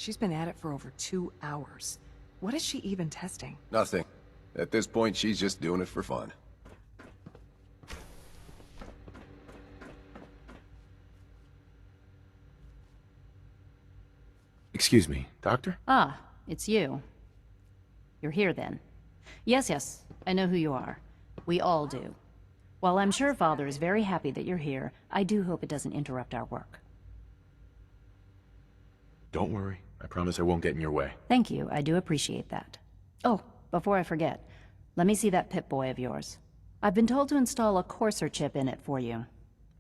She's been at it for over 2 hours. What is she even testing? Nothing. At this point, she's just doing it for fun. Excuse me, Doctor? Ah, it's you. You're here then. Yes, I know who you are. We all do. While I'm sure Father is very happy that you're here, I do hope it doesn't interrupt our work. Don't worry. I promise I won't get in your way. Thank you, I do appreciate that. Oh, before I forget, let me see that Pip-Boy of yours. I've been told to install a courser chip in it for you.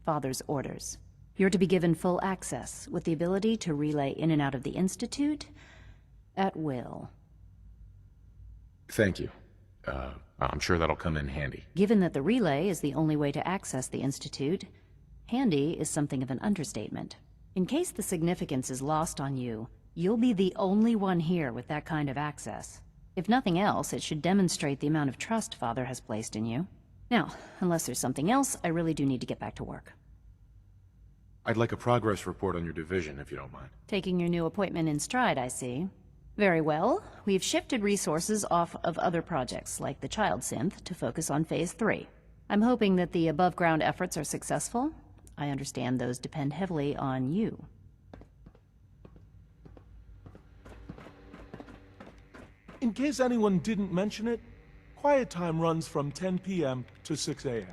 Father's orders. You're to be given full access, with the ability to relay in and out of the Institute at will. Thank you. I'm sure that'll come in handy. Given that the relay is the only way to access the Institute, handy is something of an understatement. In case the significance is lost on you, you'll be the only one here with that kind of access. If nothing else, it should demonstrate the amount of trust Father has placed in you. Now, unless there's something else, I really do need to get back to work. I'd like a progress report on your division, if you don't mind. Taking your new appointment in stride, I see. Very well. We've shifted resources off of other projects, like the Child Synth, to focus on Phase 3. I'm hoping that the above-ground efforts are successful. I understand those depend heavily on you. In case anyone didn't mention it, quiet time runs from 10 p.m. to 6 a.m.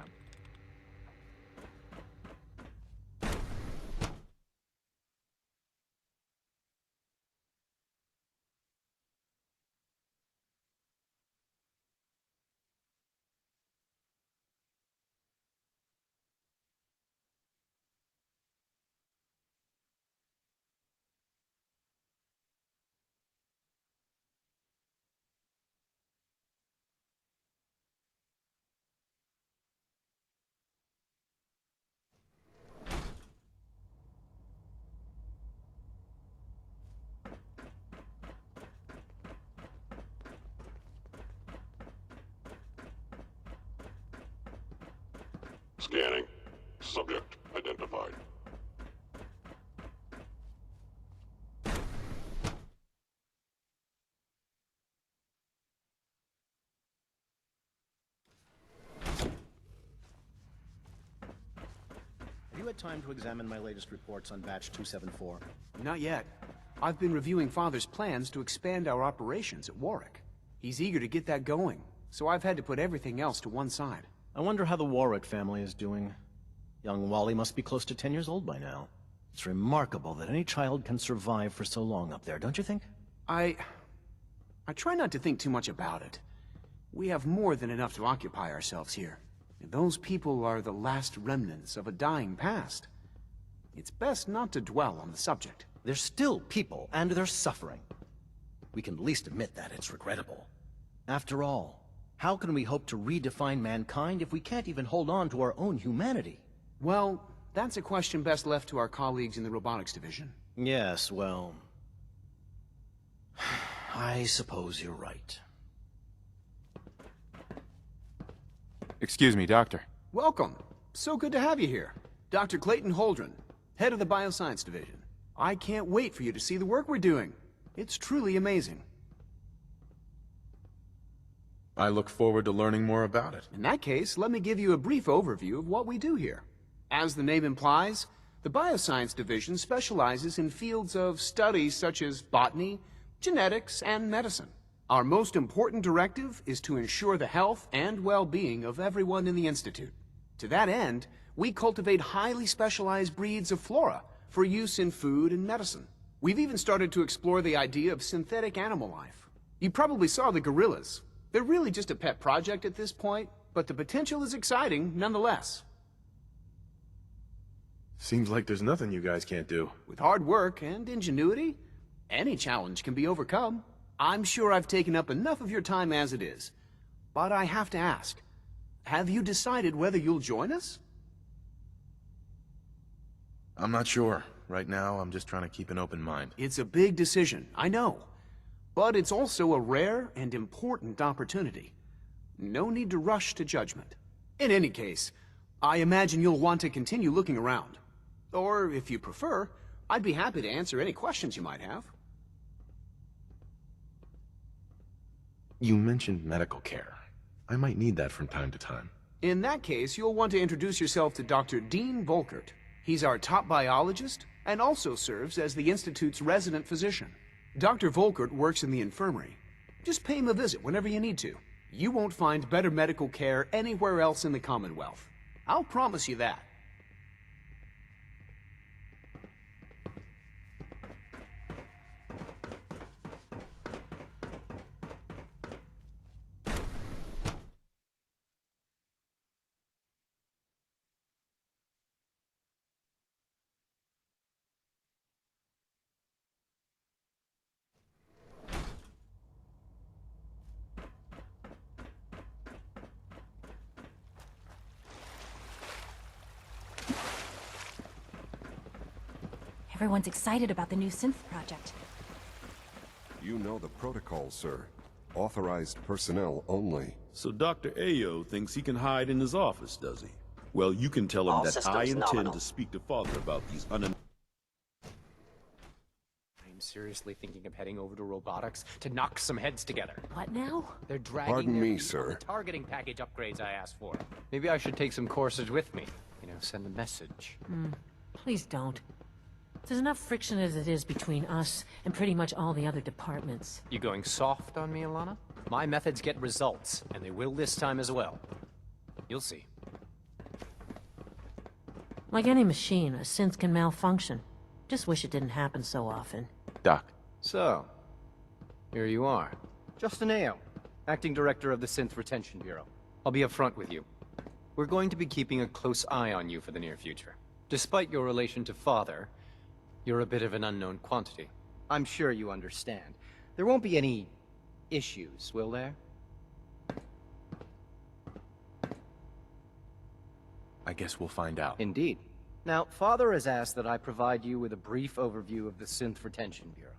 Scanning. Subject identified. Have you had time to examine my latest reports on Batch 274? Not yet. I've been reviewing Father's plans to expand our operations at Warwick. He's eager to get that going, so I've had to put everything else to one side. I wonder how the Warwick family is doing. Young Wally must be close to 10 years old by now. It's remarkable that any child can survive for so long up there, don't you think? I try not to think too much about it. We have more than enough to occupy ourselves here. And those people are the last remnants of a dying past. It's best not to dwell on the subject. They're still people, and they're suffering. We can at least admit that it's regrettable. After all, how can we hope to redefine mankind if we can't even hold on to our own humanity? Well, that's a question best left to our colleagues in the robotics division. Yes, well... I suppose you're right. Excuse me, Doctor. Welcome. So good to have you here. Dr. Clayton Holdren, head of the Bioscience Division. I can't wait for you to see the work we're doing. It's truly amazing. I look forward to learning more about it. In that case, let me give you a brief overview of what we do here. As the name implies, the Bioscience Division specializes in fields of studies such as botany, genetics, and medicine. Our most important directive is to ensure the health and well-being of everyone in the Institute. To that end, we cultivate highly specialized breeds of flora for use in food and medicine. We've even started to explore the idea of synthetic animal life. You probably saw the gorillas. They're really just a pet project at this point, but the potential is exciting nonetheless. Seems like there's nothing you guys can't do. With hard work and ingenuity, any challenge can be overcome. I'm sure I've taken up enough of your time as it is. But I have to ask, have you decided whether you'll join us? I'm not sure. Right now, I'm just trying to keep an open mind. It's a big decision, I know. But it's also a rare and important opportunity. No need to rush to judgment. In any case, I imagine you'll want to continue looking around. Or, if you prefer, I'd be happy to answer any questions you might have. You mentioned medical care. I might need that from time to time. In that case, you'll want to introduce yourself to Dr. Dean Volkert. He's our top biologist and also serves as the Institute's resident physician. Dr. Volkert works in the infirmary. Just pay him a visit whenever you need to. You won't find better medical care anywhere else in the Commonwealth. I'll promise you that. Everyone's excited about the new synth project. You know the protocol, sir. Authorized personnel only. So Dr. Ayo thinks he can hide in his office, does he? Well, you can tell him All that I systems intend nominal. to speak to Father about these I'm seriously thinking of heading over to robotics to knock some heads together. What now? They're dragging Pardon their me, feet on sir. the targeting package upgrades I asked for. Maybe I should take some courses with me. You know, send a message. Please don't. There's enough friction as it is between us and pretty much all the other departments. You going soft on me, Alana? My methods get results, and they will this time as well. You'll see. Like any machine, a synth can malfunction. Just wish it didn't happen so often. Doc, So, here you are. Justin Ayo, Acting Director of the Synth Retention Bureau. I'll be upfront with you. We're going to be keeping a close eye on you for the near future. Despite your relation to Father, you're a bit of an unknown quantity. I'm sure you understand. There won't be any issues, will there? I guess we'll find out. Indeed. Now, Father has asked that I provide you with a brief overview of the Synth Retention Bureau.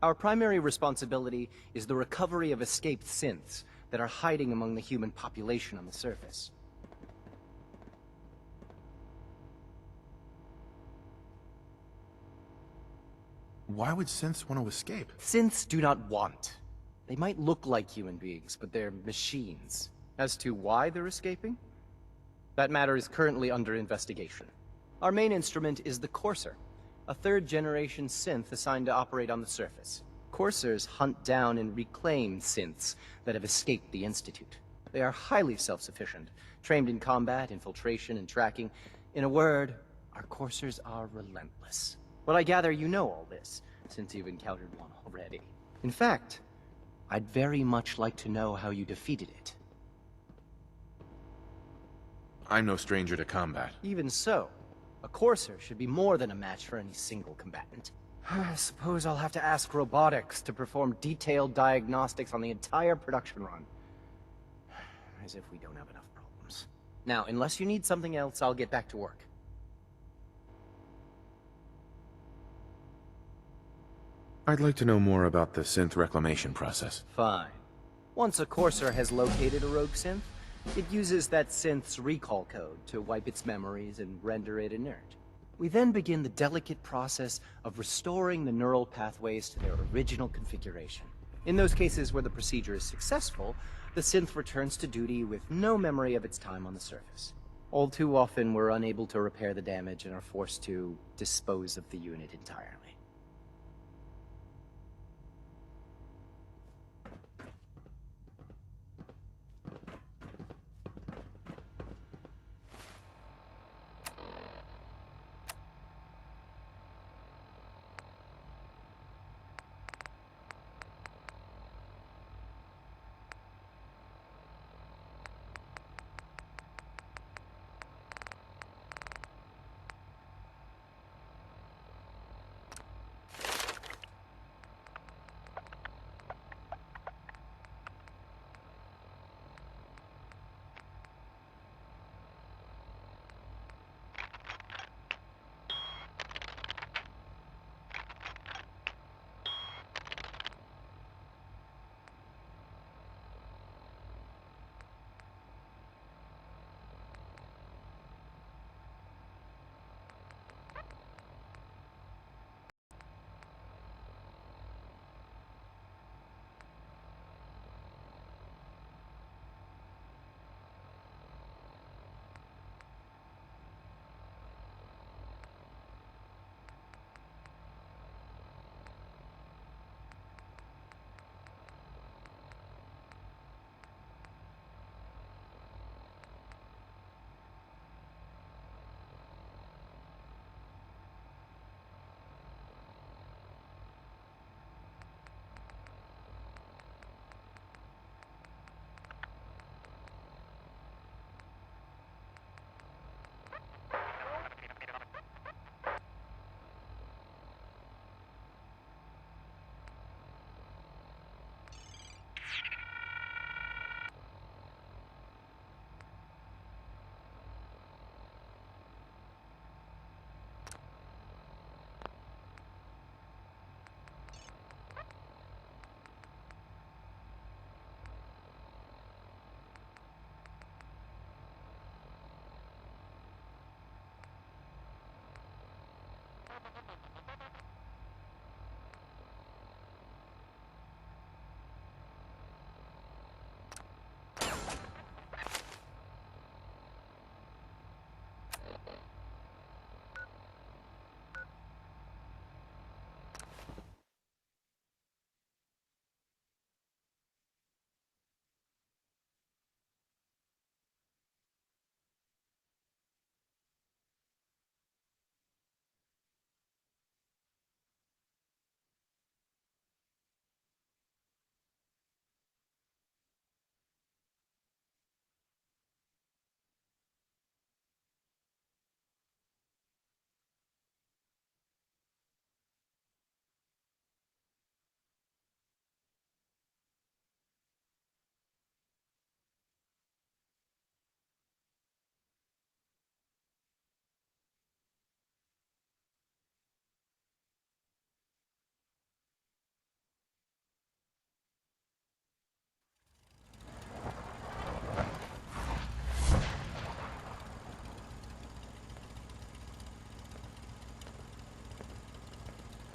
Our primary responsibility is the recovery of escaped synths that are hiding among the human population on the surface. Why would synths want to escape? Synths do not want. They might look like human beings, but they're machines. As to why they're escaping? That matter is currently under investigation. Our main instrument is the Courser, a third-generation synth assigned to operate on the surface. Coursers hunt down and reclaim synths that have escaped the Institute. They are highly self-sufficient, trained in combat, infiltration, and tracking. In a word, our Coursers are relentless. But I gather you know all this, since you've encountered one already. In fact, I'd very much like to know how you defeated it. I'm no stranger to combat. Even so, a Courser should be more than a match for any single combatant. I suppose I'll have to ask robotics to perform detailed diagnostics on the entire production run. As if we don't have enough problems. Now, unless you need something else, I'll get back to work. I'd like to know more about the synth reclamation process. Fine. Once a Courser has located a rogue synth, it uses that synth's recall code to wipe its memories and render it inert. We then begin the delicate process of restoring the neural pathways to their original configuration. In those cases where the procedure is successful, the synth returns to duty with no memory of its time on the surface. All too often, we're unable to repair the damage and are forced to dispose of the unit entirely.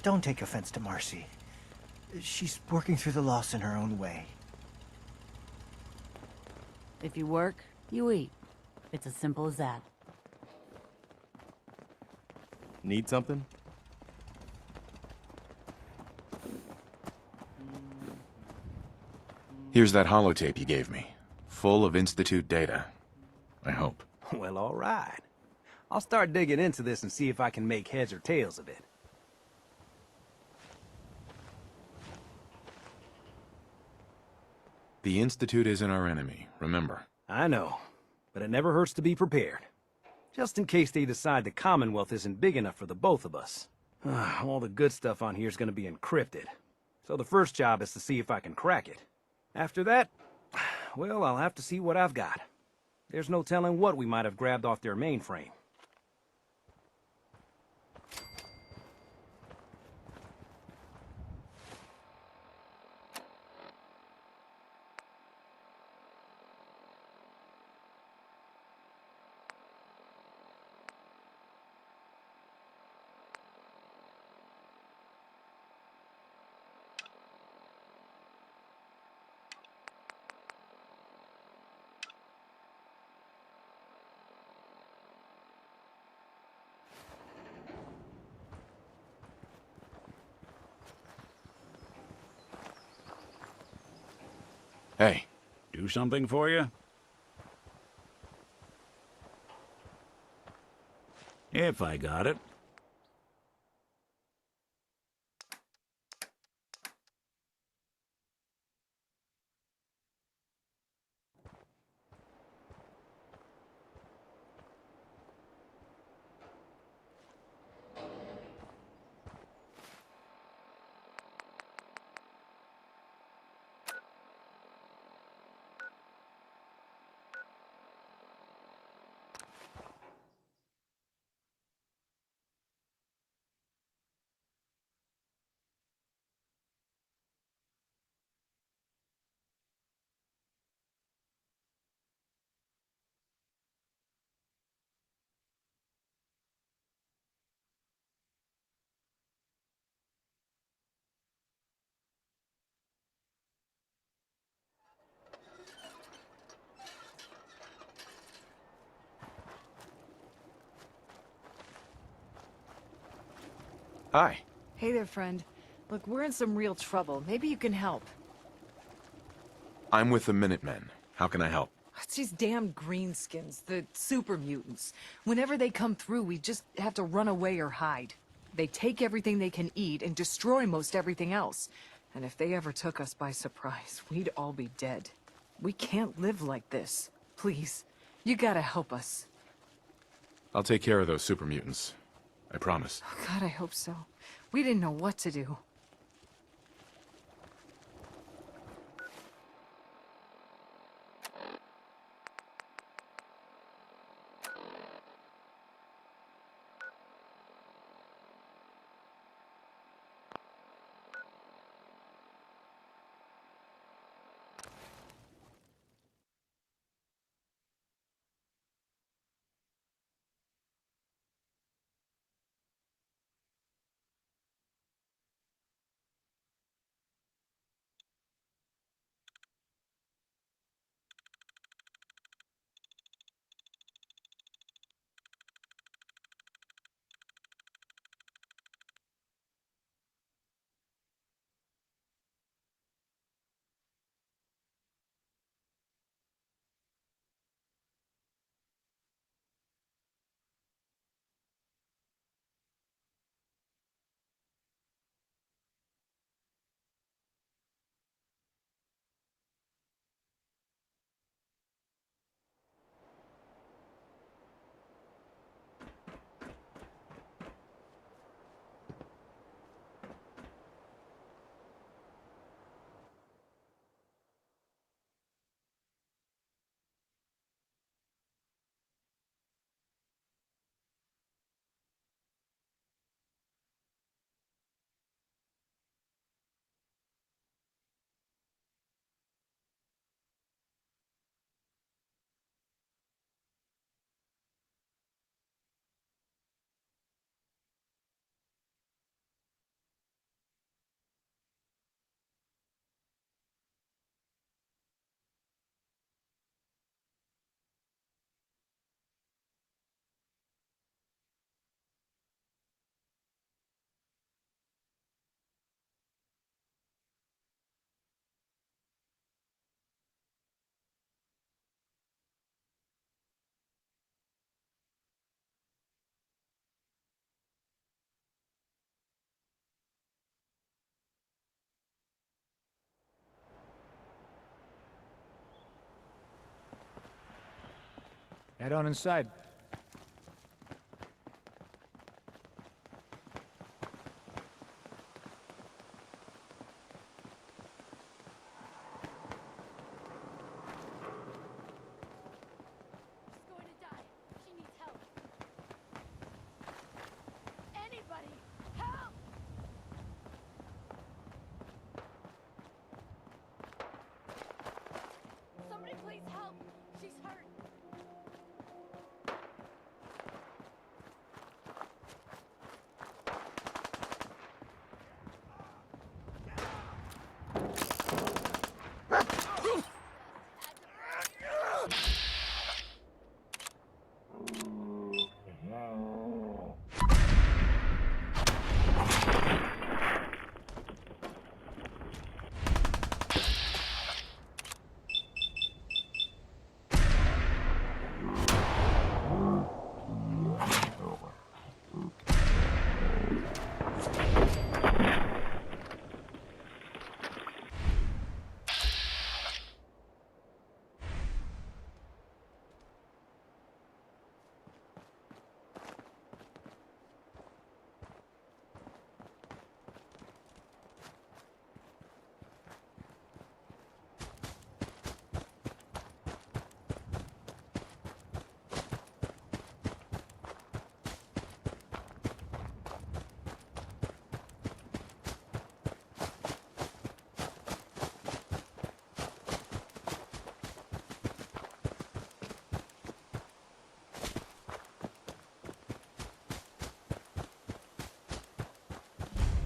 Don't take offense to Marcy. She's working through the loss in her own way. If you work, you eat. It's as simple as that. Need something? Here's that holotape you gave me. Full of Institute data. I hope. Well, all right. I'll start digging into this and see if I can make heads or tails of it. The Institute isn't our enemy, remember. I know, but it never hurts to be prepared. Just in case they decide the Commonwealth isn't big enough for the both of us. All the good stuff on here is going to be encrypted. So the first job is to see if I can crack it. After that, well, I'll have to see what I've got. There's no telling what we might have grabbed off their mainframe. Hey. Do something for you? If I got it. Hi. Hey there, friend. Look, we're in some real trouble. Maybe you can help. I'm with the Minutemen. How can I help? It's these damn greenskins, the super mutants. Whenever they come through, we just have to run away or hide. They take everything they can eat and destroy most everything else. And if they ever took us by surprise, we'd all be dead. We can't live like this. Please, you gotta help us. I'll take care of those super mutants. I promise. Oh, God, I hope so. We didn't know what to do. Head on inside.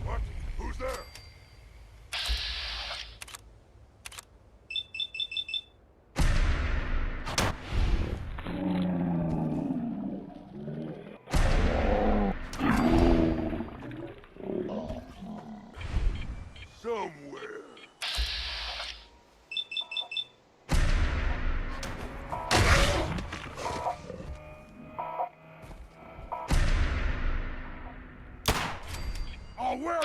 What? Who's there? Somewhere. Oh, where?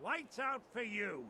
Lights out for you!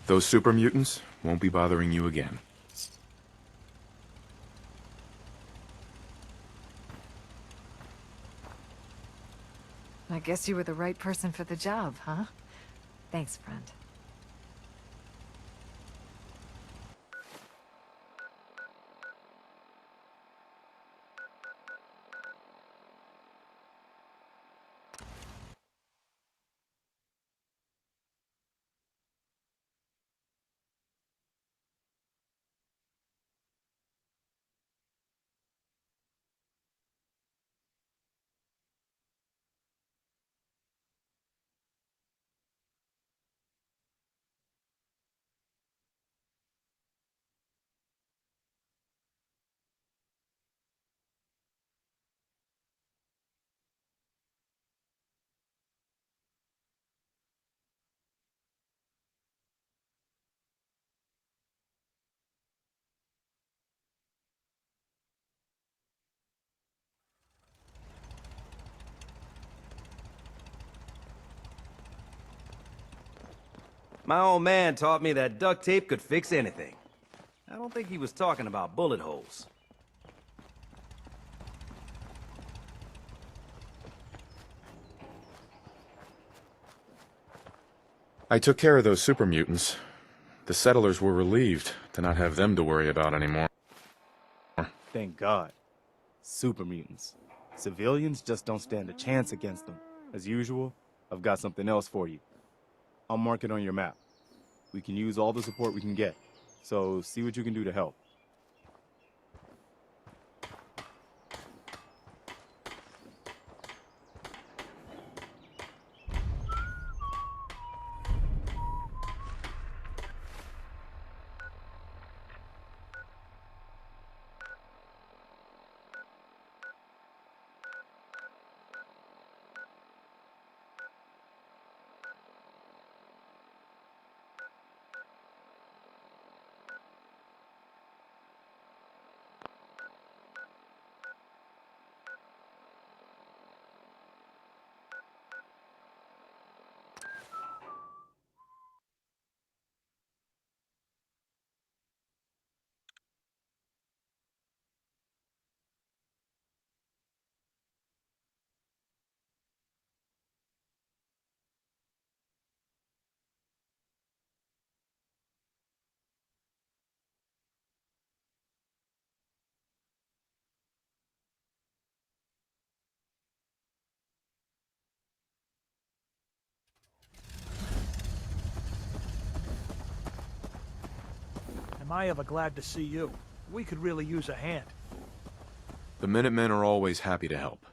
Those super mutants won't be bothering you again. I guess you were the right person for the job, huh? Thanks, friend. My old man taught me that duct tape could fix anything. I don't think he was talking about bullet holes. I took care of those super mutants. The settlers were relieved to not have them to worry about anymore. Thank God. Super mutants. Civilians just don't stand a chance against them. As usual, I've got something else for you. I'll mark it on your map. We can use all the support we can get, so see what you can do to help. Am I ever glad to see you? We could really use a hand. The Minutemen are always happy to help.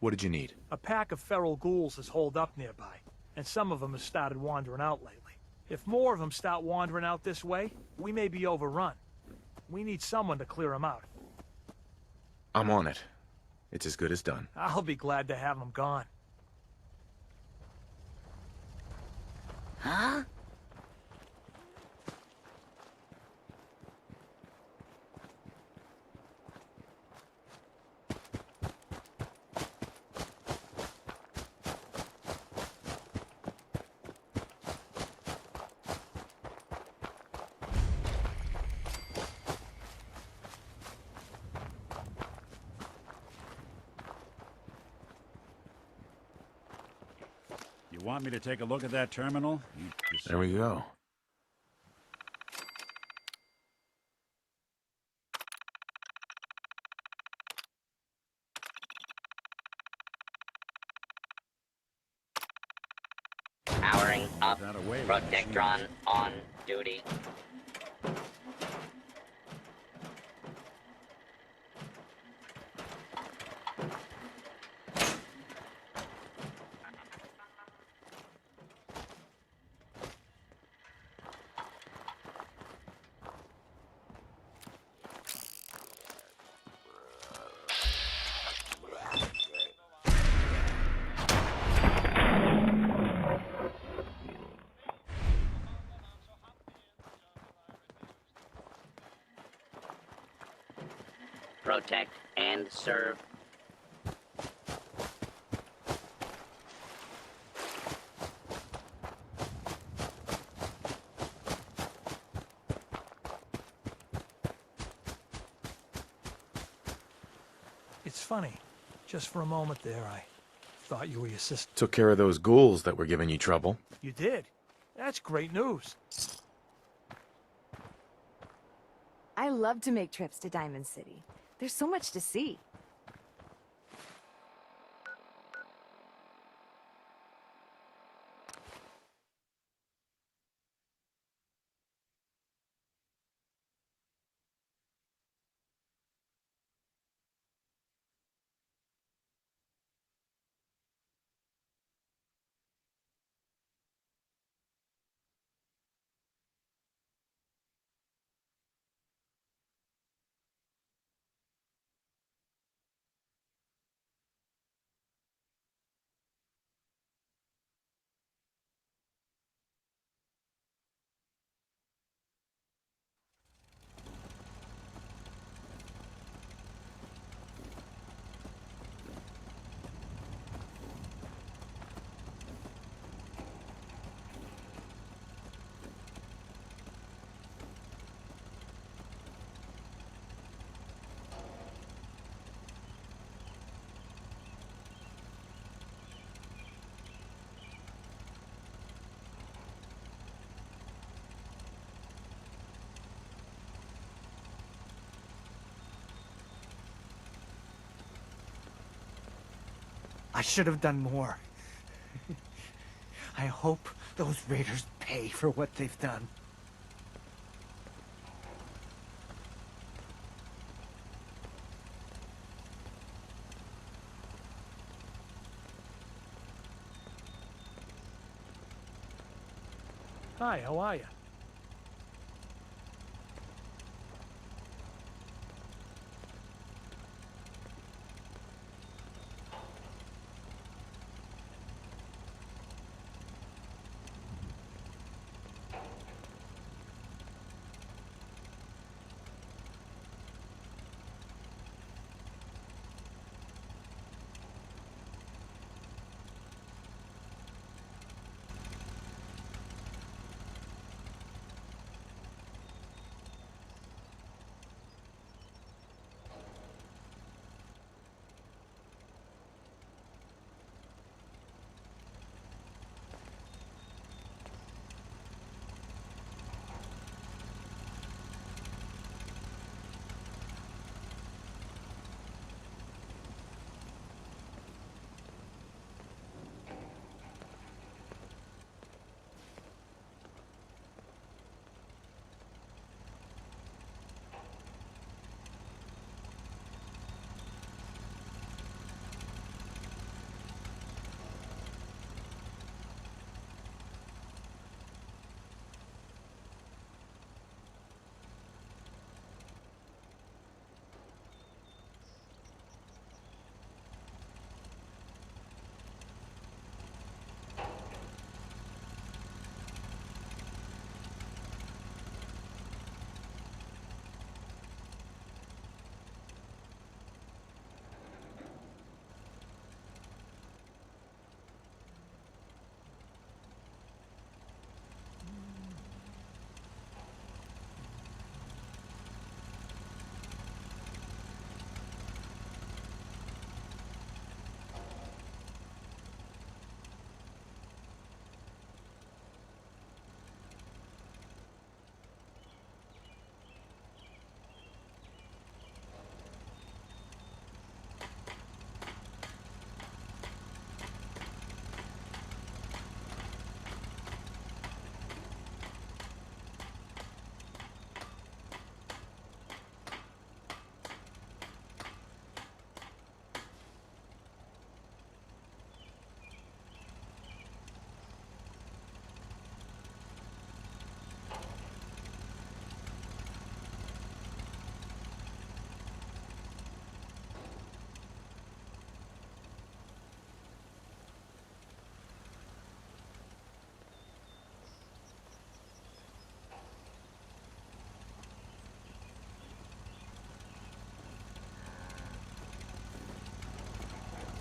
What did you need? A pack of feral ghouls is holed up nearby, and some of them have started wandering out lately. If more of them start wandering out this way, we may be overrun. We need someone to clear them out. I'm on it. It's as good as done. I'll be glad to have them gone. Huh? You want me to take a look at that terminal? There we go. Powering up. Protectron on duty. Protect and serve. It's funny. Just for a moment there, I thought you were your sister. Took care of those ghouls that were giving you trouble. You did? That's great news. I love to make trips to Diamond City. There's so much to see. I should have done more. I hope those raiders pay for what they've done. Hi, how are you?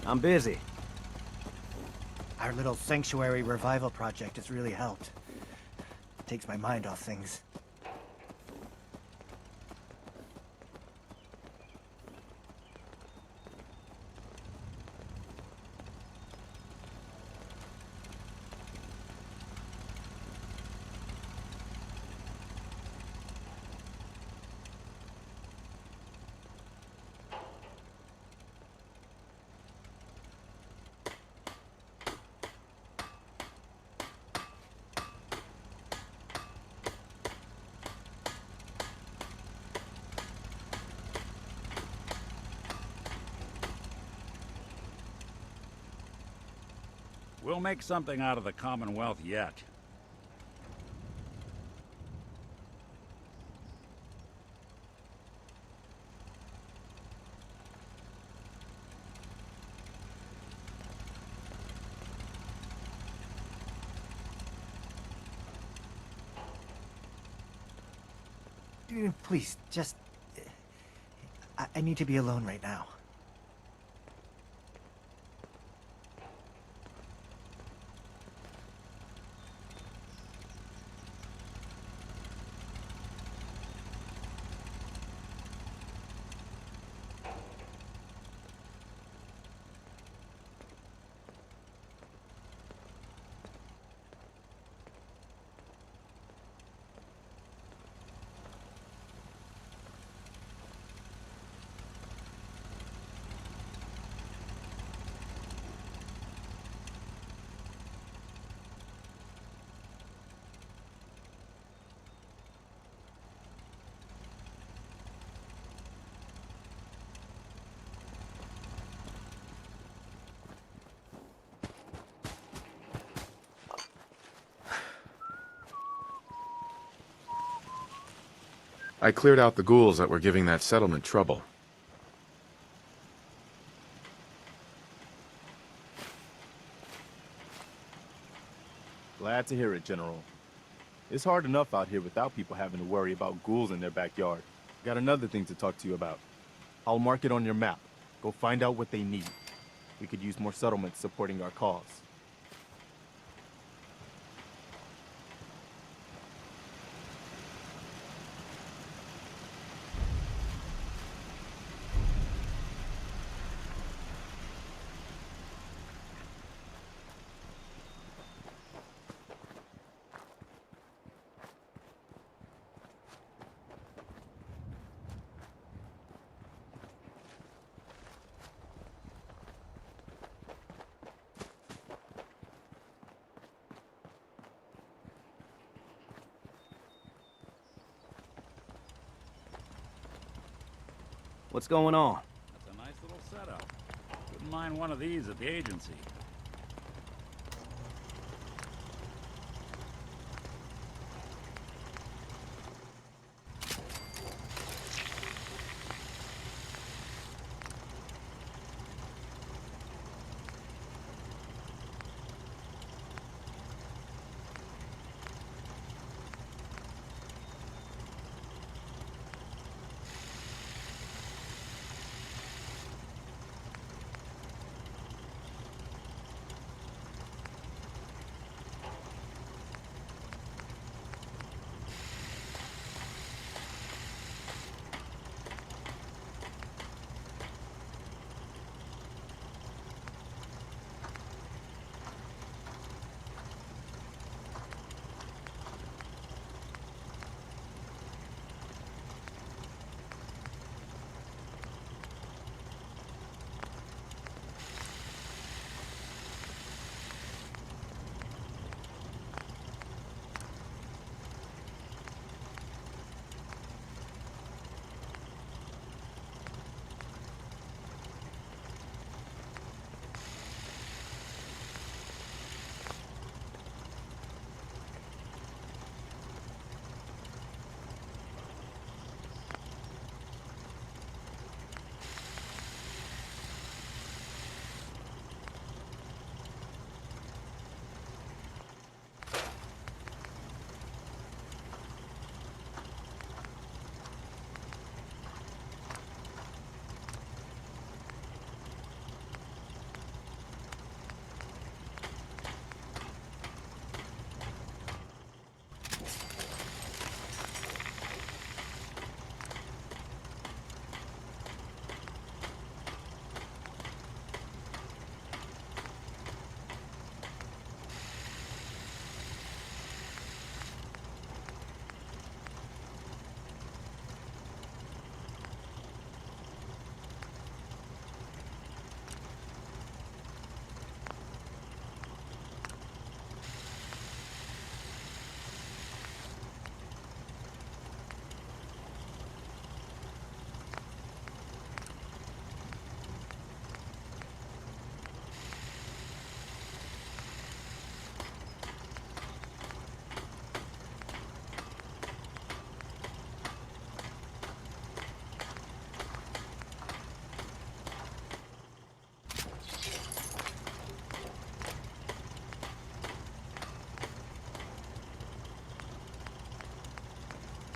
I'm busy. Our little sanctuary revival project has really helped. Takes my mind off things. We'll make something out of the Commonwealth yet. Please, just... I need to be alone right now. I cleared out the ghouls that were giving that settlement trouble. Glad to hear it, General. It's hard enough out here without people having to worry about ghouls in their backyard. Got another thing to talk to you about. I'll mark it on your map. Go find out what they need. We could use more settlements supporting our cause. What's going on? That's a nice little setup. Wouldn't mind one of these at the agency.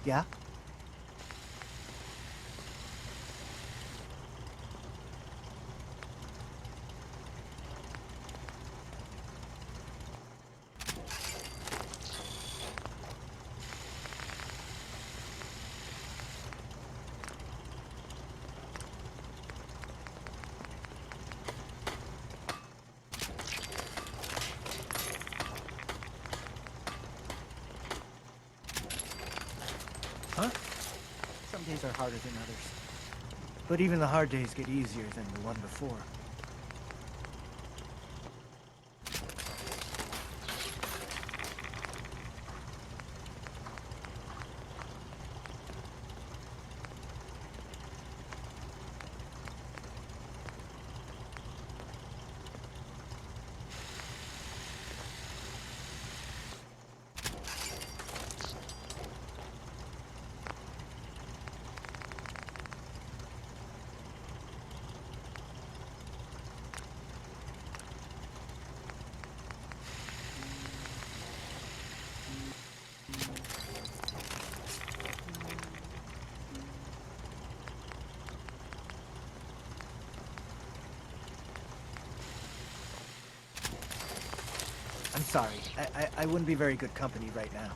Yeah? Huh? Some days are harder than others. But even the hard days get easier than the one before. I'm sorry. I wouldn't be very good company right now.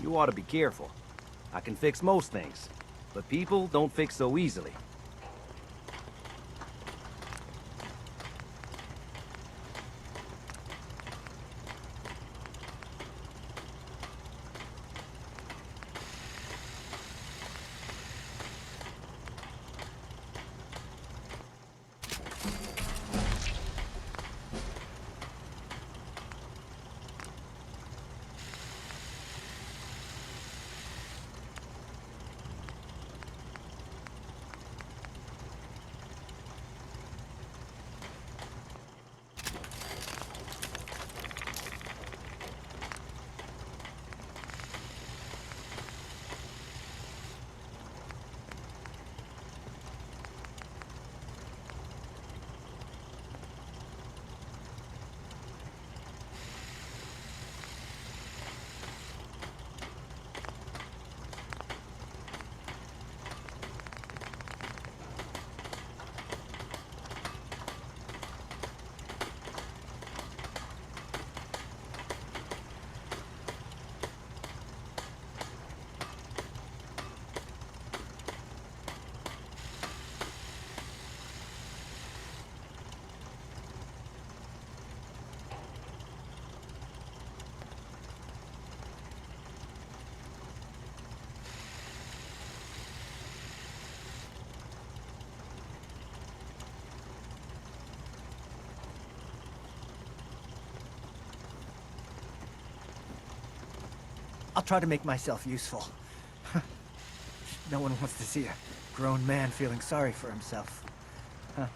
You ought to be careful. I can fix most things, but people don't fix so easily. I'll try to make myself useful. No one wants to see a grown man feeling sorry for himself. Huh.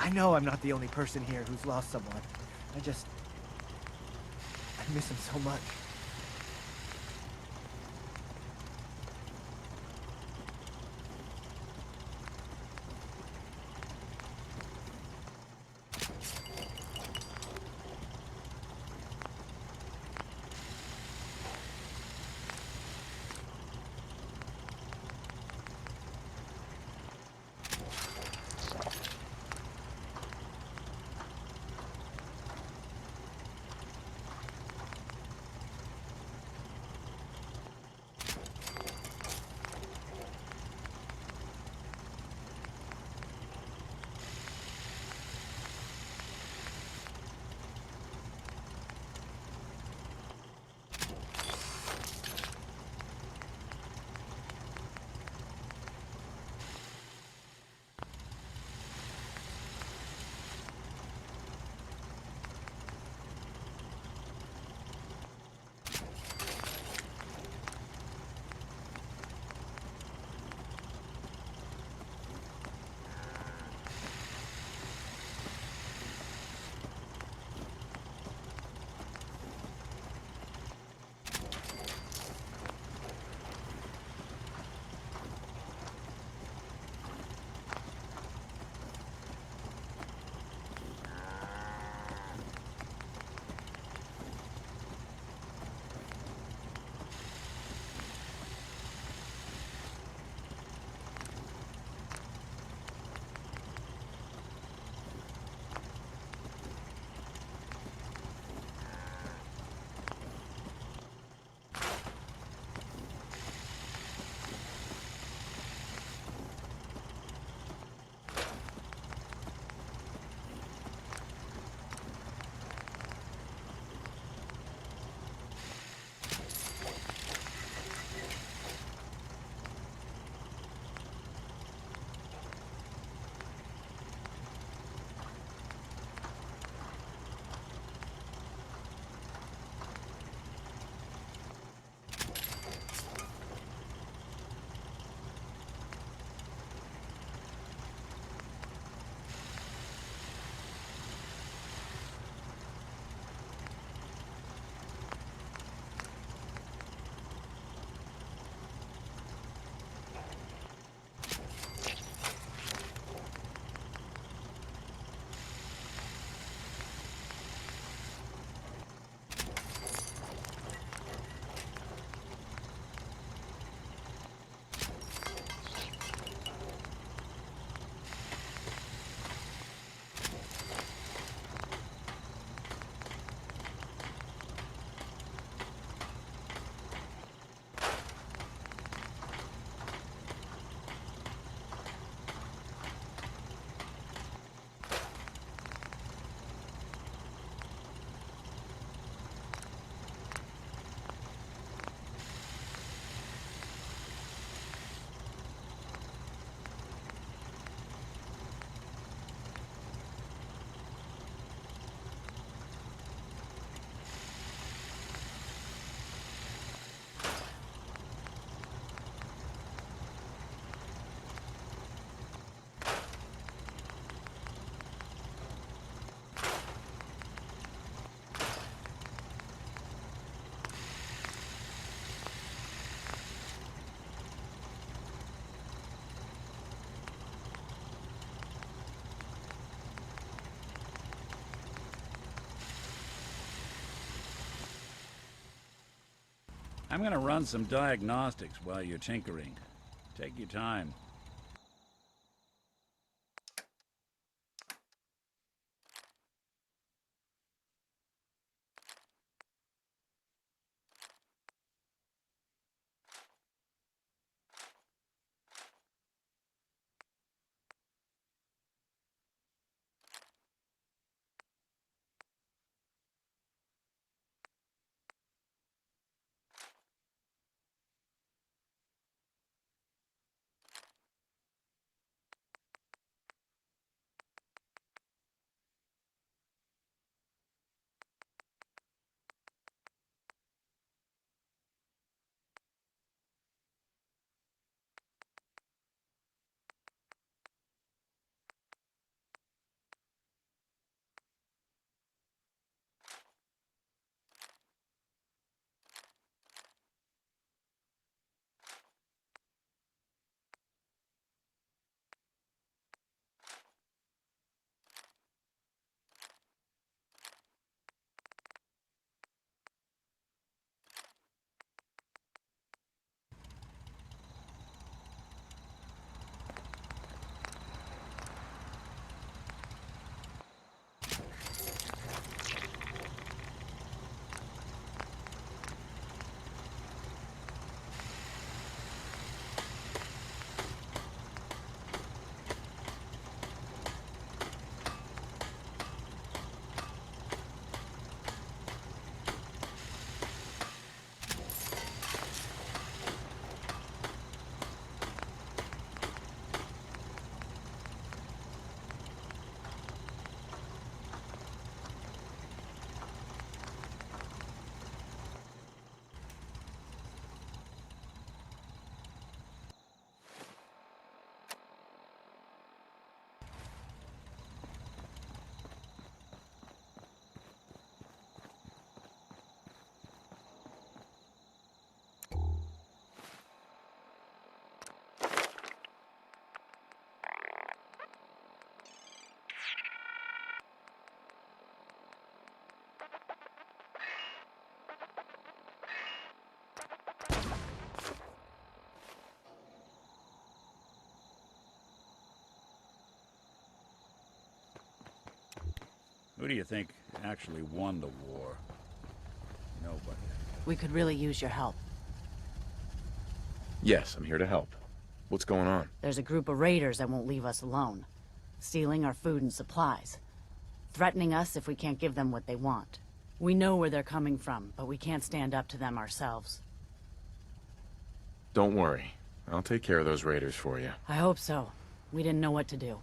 I know I'm not the only person here who's lost someone. I miss him so much. I'm gonna run some diagnostics while you're tinkering. Take your time. Who do you think actually won the war? Nobody. We could really use your help. Yes, I'm here to help. What's going on? There's a group of raiders that won't leave us alone. Stealing our food and supplies. Threatening us if we can't give them what they want. We know where they're coming from, but we can't stand up to them ourselves. Don't worry. I'll take care of those raiders for you. I hope so. We didn't know what to do.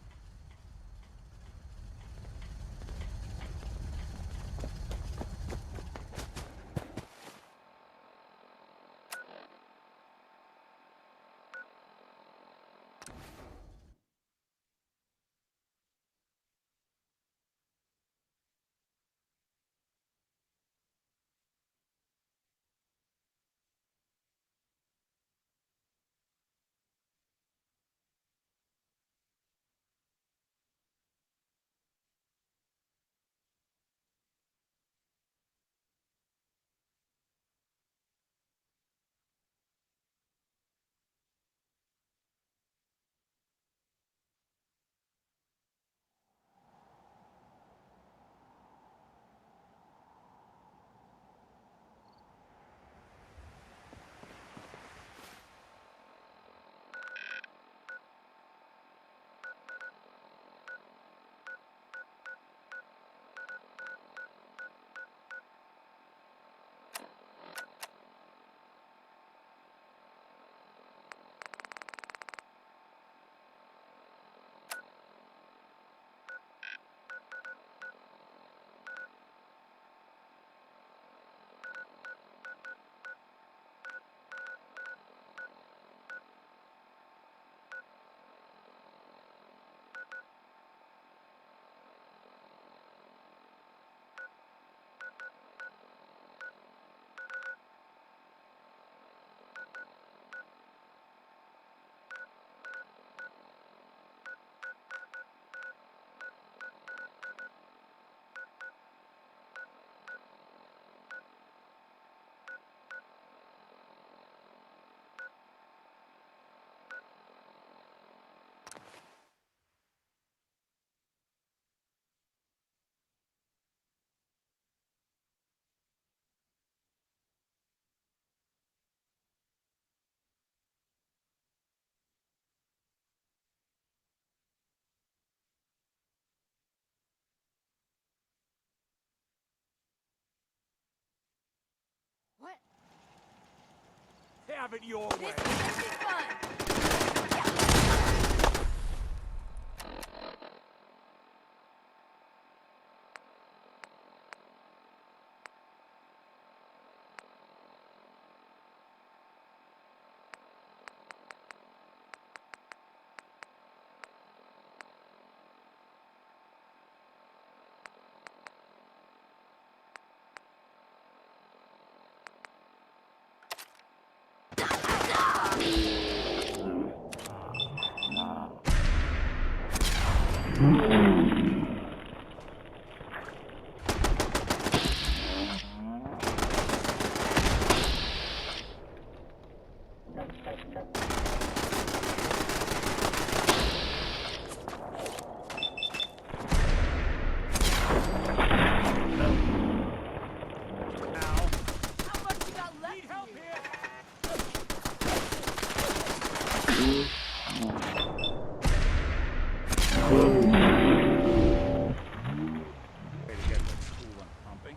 have it your way. Way to get the coolant pumping.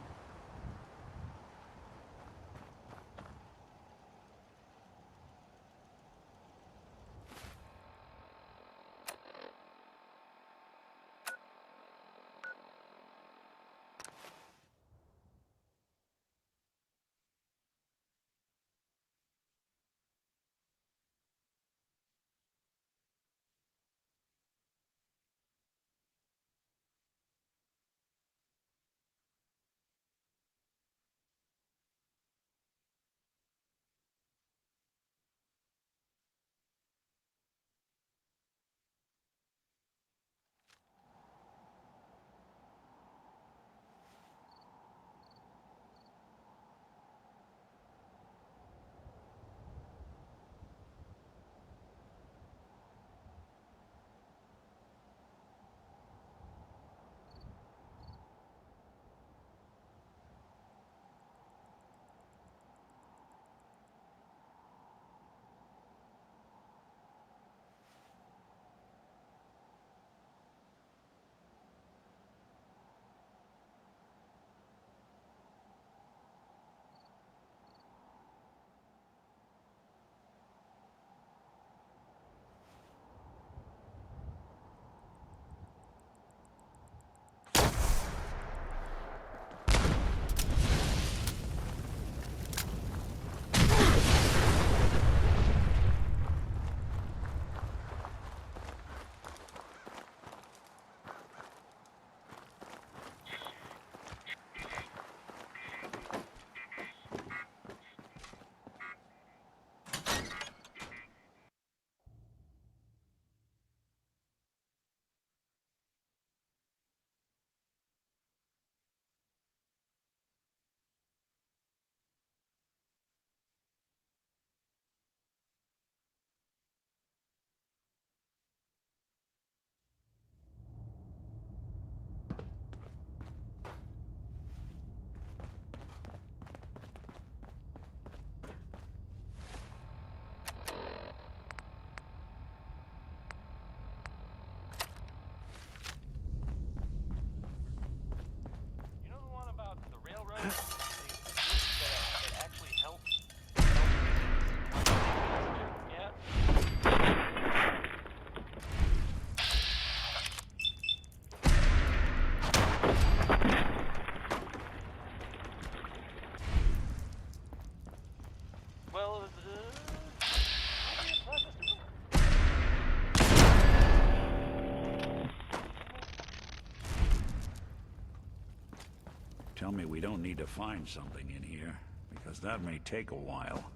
Tell me we don't need to find something in here, because that may take a while.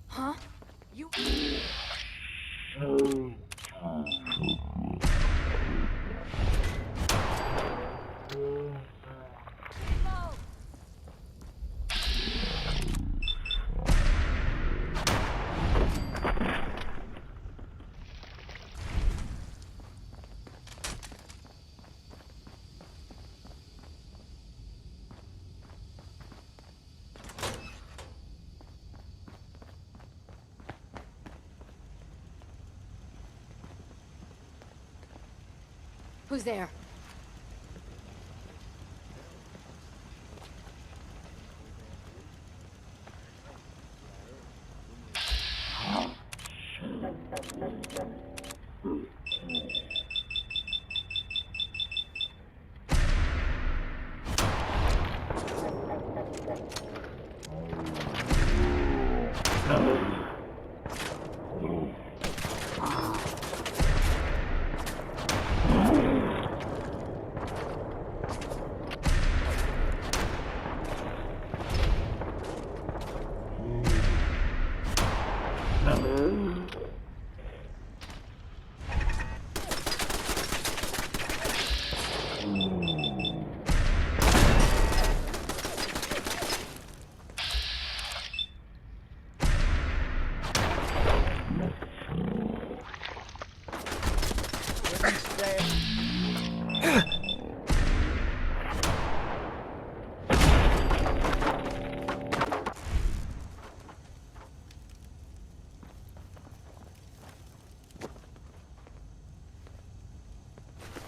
Huh? You... Who's there?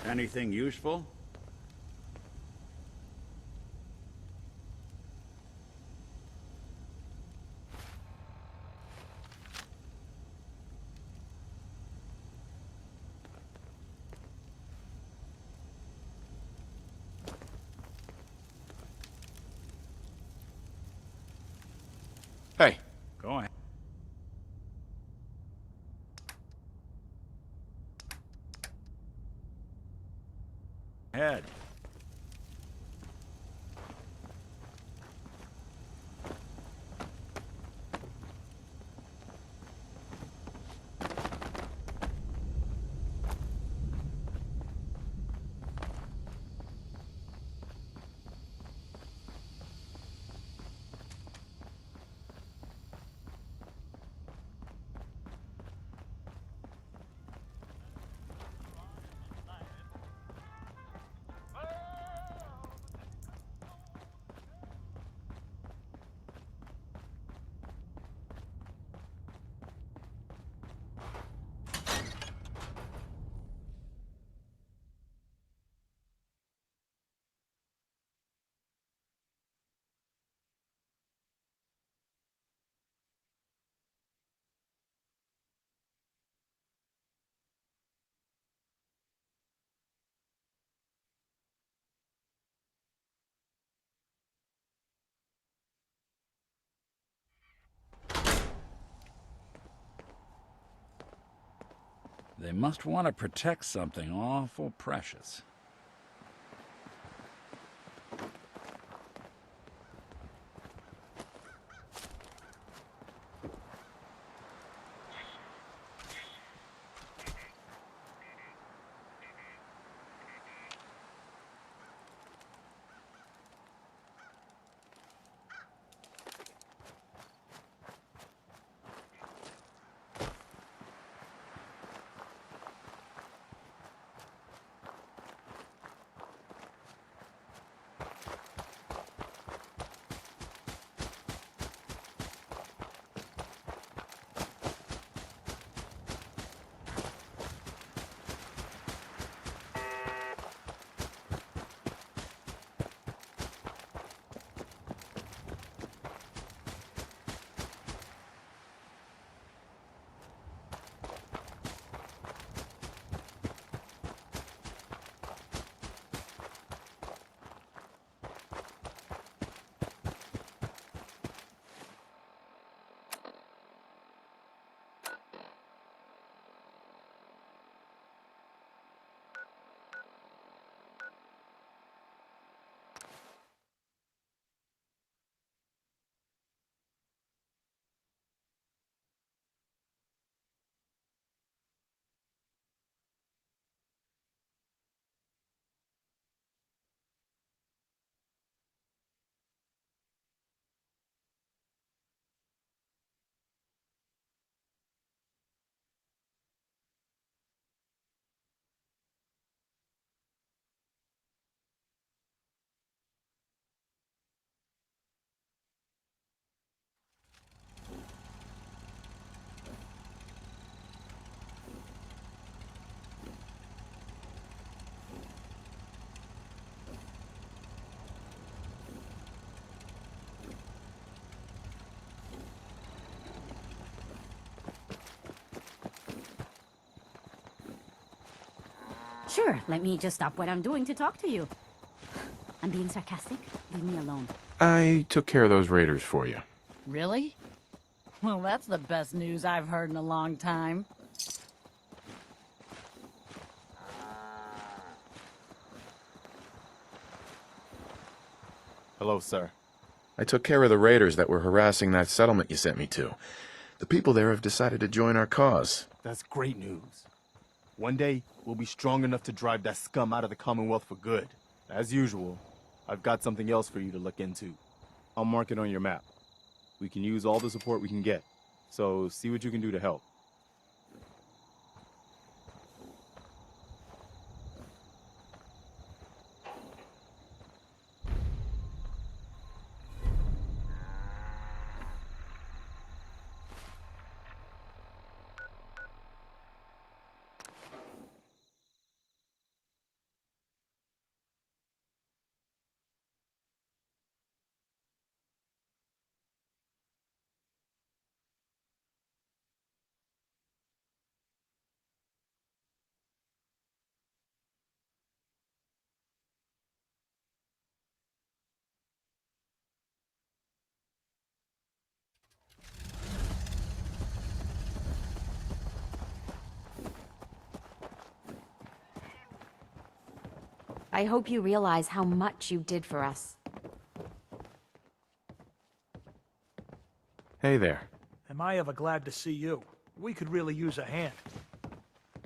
Anything useful? Hey. Go ahead. Head. They must want to protect something awful precious. Sure, let me just stop what I'm doing to talk to you. I'm being sarcastic. Leave me alone. I took care of those raiders for you. Really? Well, that's the best news I've heard in a long time. Hello, sir. I took care of the raiders that were harassing that settlement you sent me to. The people there have decided to join our cause. That's great news. One day, we'll be strong enough to drive that scum out of the Commonwealth for good. As usual, I've got something else for you to look into. I'll mark it on your map. We can use all the support we can get, so see what you can do to help. I hope you realize how much you did for us. Hey there. Am I ever glad to see you? We could really use a hand.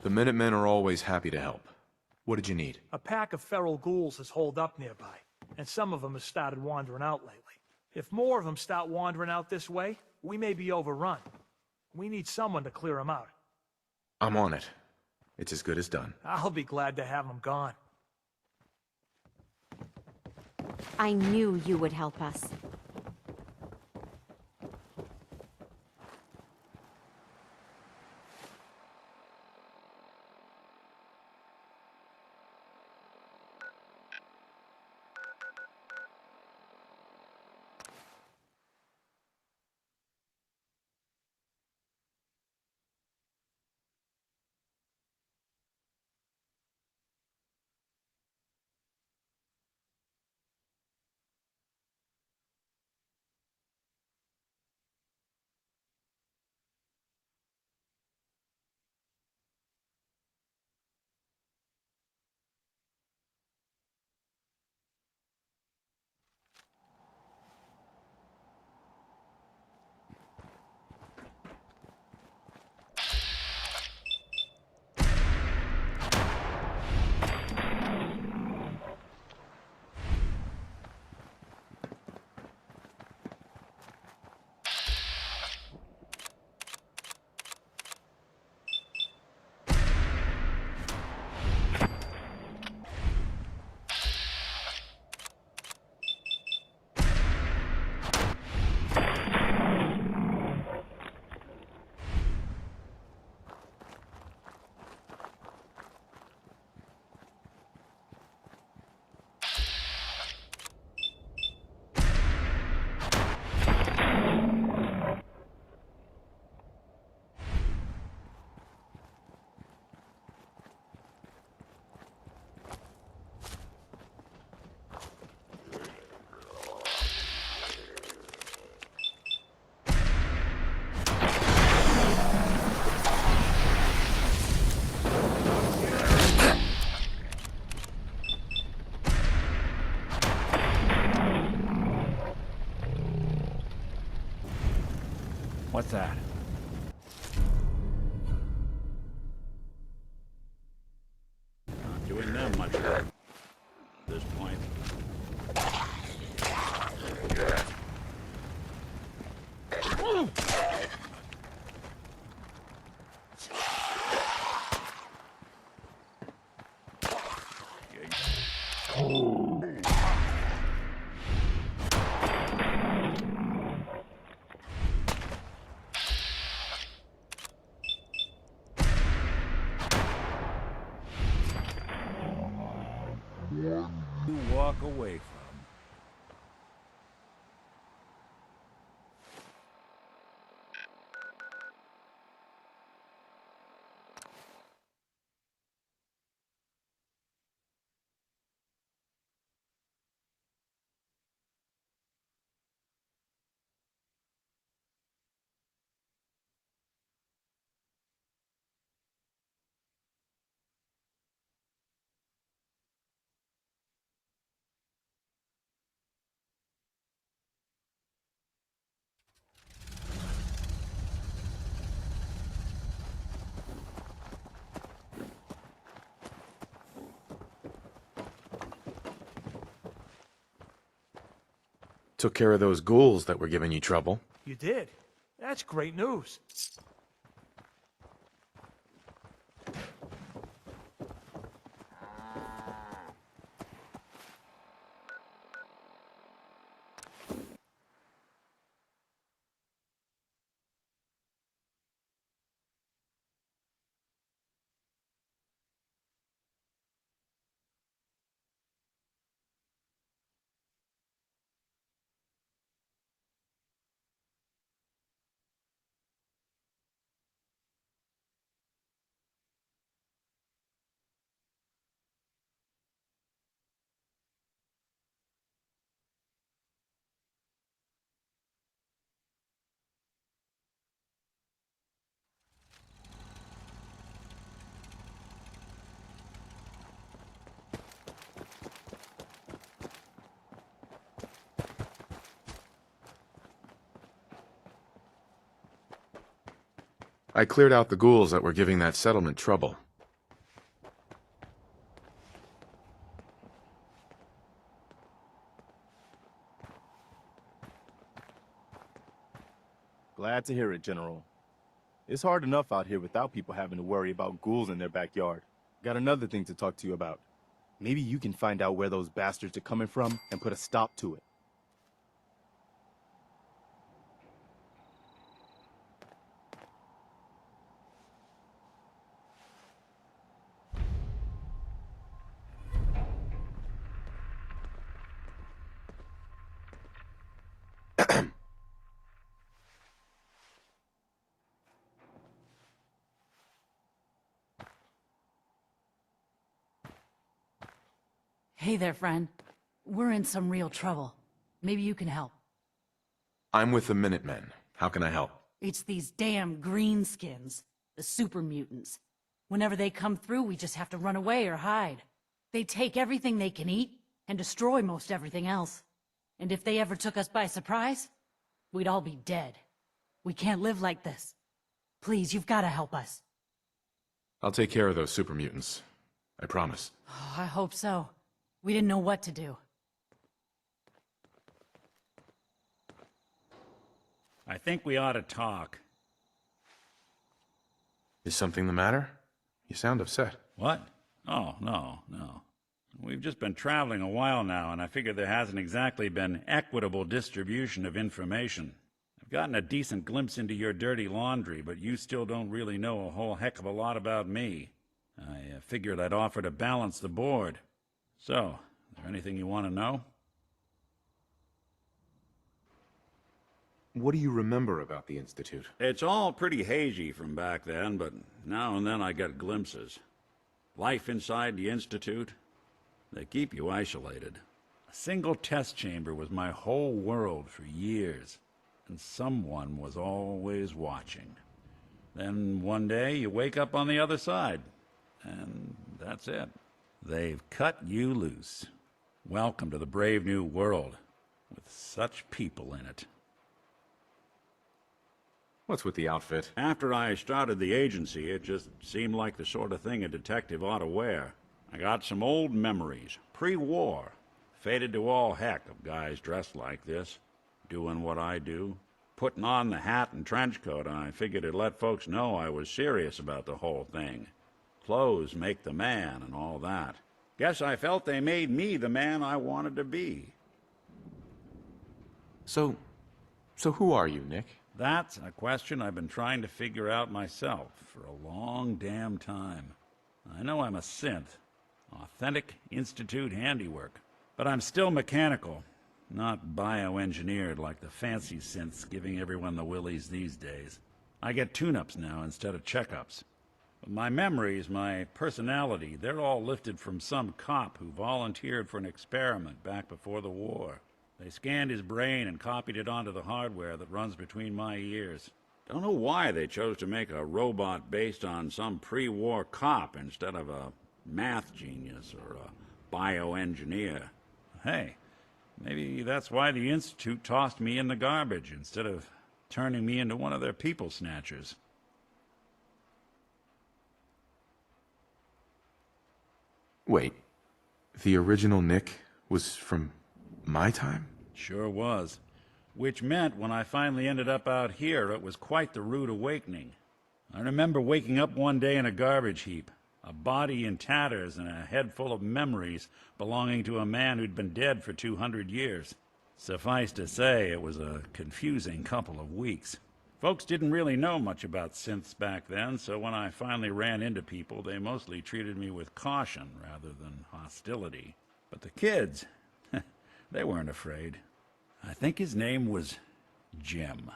The Minutemen are always happy to help. What did you need? A pack of feral ghouls has holed up nearby, and some of them have started wandering out lately. If more of them start wandering out this way, we may be overrun. We need someone to clear them out. I'm on it. It's as good as done. I'll be glad to have them gone. I knew you would help us. What's that? Not doing them much good at this point. You walk away from. Took care of those ghouls that were giving you trouble. You did? That's great news. I cleared out the ghouls that were giving that settlement trouble. Glad to hear it, General. It's hard enough out here without people having to worry about ghouls in their backyard. Got another thing to talk to you about. Maybe you can find out where those bastards are coming from and put a stop to it. Hey there, friend. We're in some real trouble. Maybe you can help. I'm with the Minutemen. How can I help? It's these damn greenskins, the super mutants. Whenever they come through, we just have to run away or hide. They take everything they can eat and destroy most everything else. And if they ever took us by surprise, we'd all be dead. We can't live like this. Please, you've got to help us. I'll take care of those super mutants. I promise. Oh, I hope so. We didn't know what to do. I think we ought to talk. Is something the matter? You sound upset. What? Oh, no. We've just been traveling a while now, and I figure there hasn't exactly been equitable distribution of information. I've gotten a decent glimpse into your dirty laundry, but you still don't really know a whole heck of a lot about me. I figured I'd offer to balance the board. So, is there anything you want to know? What do you remember about the Institute? It's all pretty hazy from back then, but now and then I get glimpses. Life inside the Institute, they keep you isolated. A single test chamber was my whole world for years, and someone was always watching. Then one day you wake up on the other side, and that's it. They've cut you loose. Welcome to the brave new world, with such people in it. What's with the outfit? After I started the agency, it just seemed like the sort of thing a detective ought to wear. I got some old memories, pre-war. Faded to all heck of guys dressed like this, doing what I do. Putting on the hat and trench coat, I figured it'd let folks know I was serious about the whole thing. Clothes make the man and all that. Guess I felt they made me the man I wanted to be. So who are you, Nick? That's a question I've been trying to figure out myself for a long damn time. I know I'm a synth, authentic Institute handiwork, but I'm still mechanical, not bioengineered like the fancy synths giving everyone the willies these days. I get tune-ups now instead of checkups. But my memories, my personality, they're all lifted from some cop who volunteered for an experiment back before the war. They scanned his brain and copied it onto the hardware that runs between my ears. Don't know why they chose to make a robot based on some pre-war cop instead of a math genius or a bioengineer. Hey, maybe that's why the Institute tossed me in the garbage instead of turning me into one of their people snatchers. Wait, the original Nick was from my time? Sure was. Which meant when I finally ended up out here, it was quite the rude awakening. I remember waking up one day in a garbage heap, a body in tatters and a head full of memories belonging to a man who'd been dead for 200 years. Suffice to say, it was a confusing couple of weeks. Folks didn't really know much about synths back then, so when I finally ran into people, they mostly treated me with caution rather than hostility. But the kids, they weren't afraid. I think his name was Jim.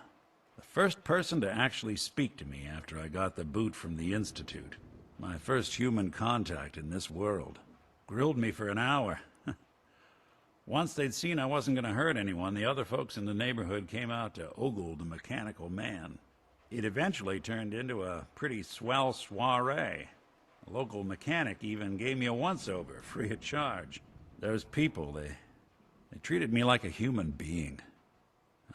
The first person to actually speak to me after I got the boot from the Institute. My first human contact in this world. Grilled me for an hour. Once they'd seen I wasn't going to hurt anyone, the other folks in the neighborhood came out to ogle the mechanical man. It eventually turned into a pretty swell soiree. A local mechanic even gave me a once-over, free of charge. Those people, they treated me like a human being.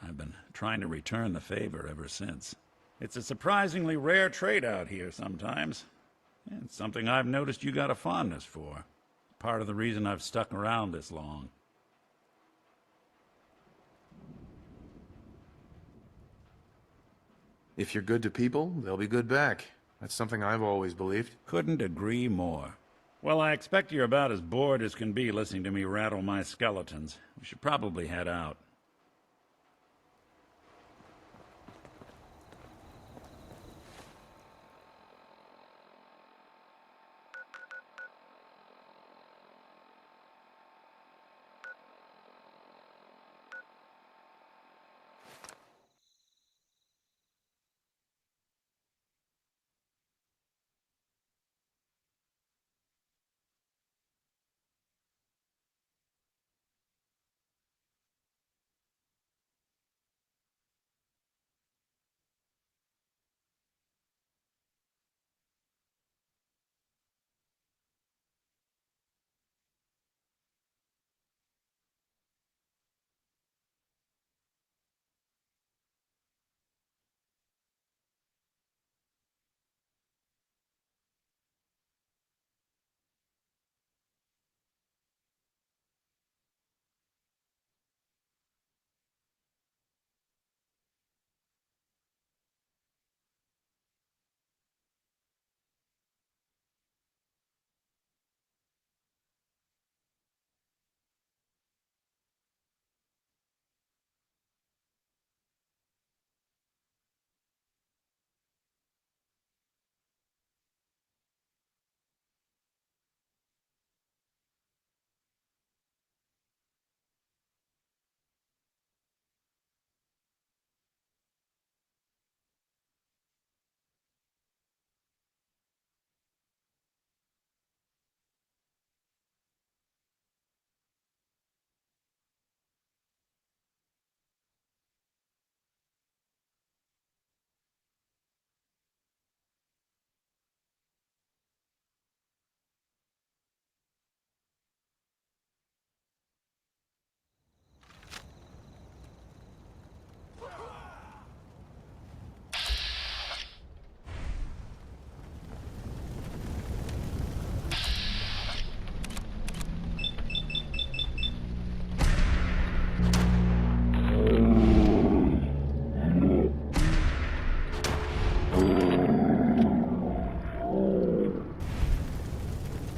I've been trying to return the favor ever since. It's a surprisingly rare trait out here sometimes. And something I've noticed you got a fondness for. Part of the reason I've stuck around this long. If you're good to people, they'll be good back. That's something I've always believed. Couldn't agree more. Well, I expect you're about as bored as can be listening to me rattle my skeletons. We should probably head out.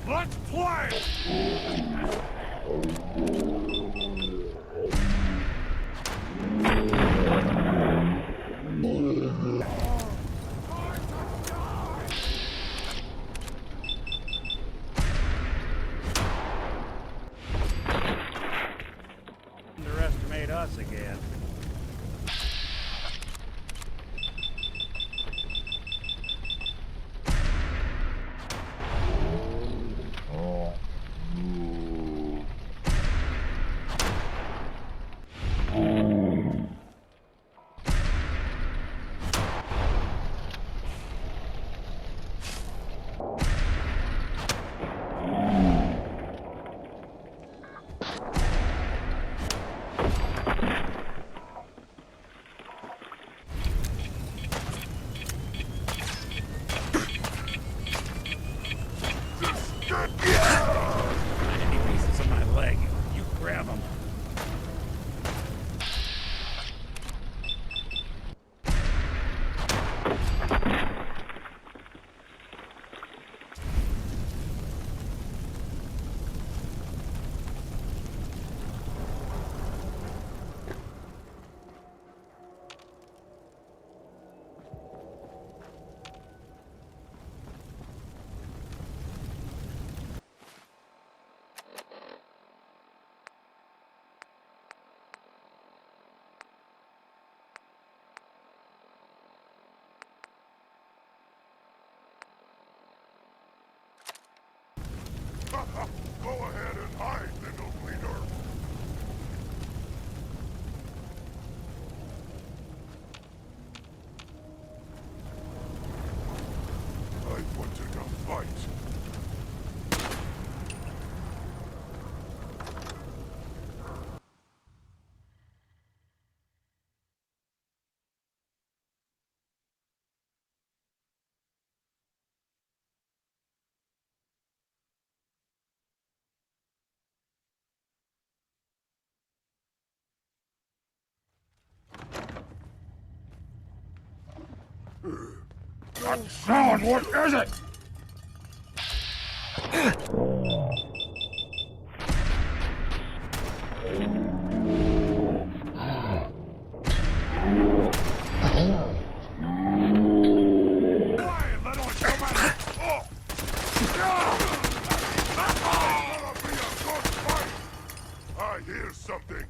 Let's play! Underestimate us again. Go ahead and hide, little bleeder. I wanted a fight. That sound, what is it? I hear something.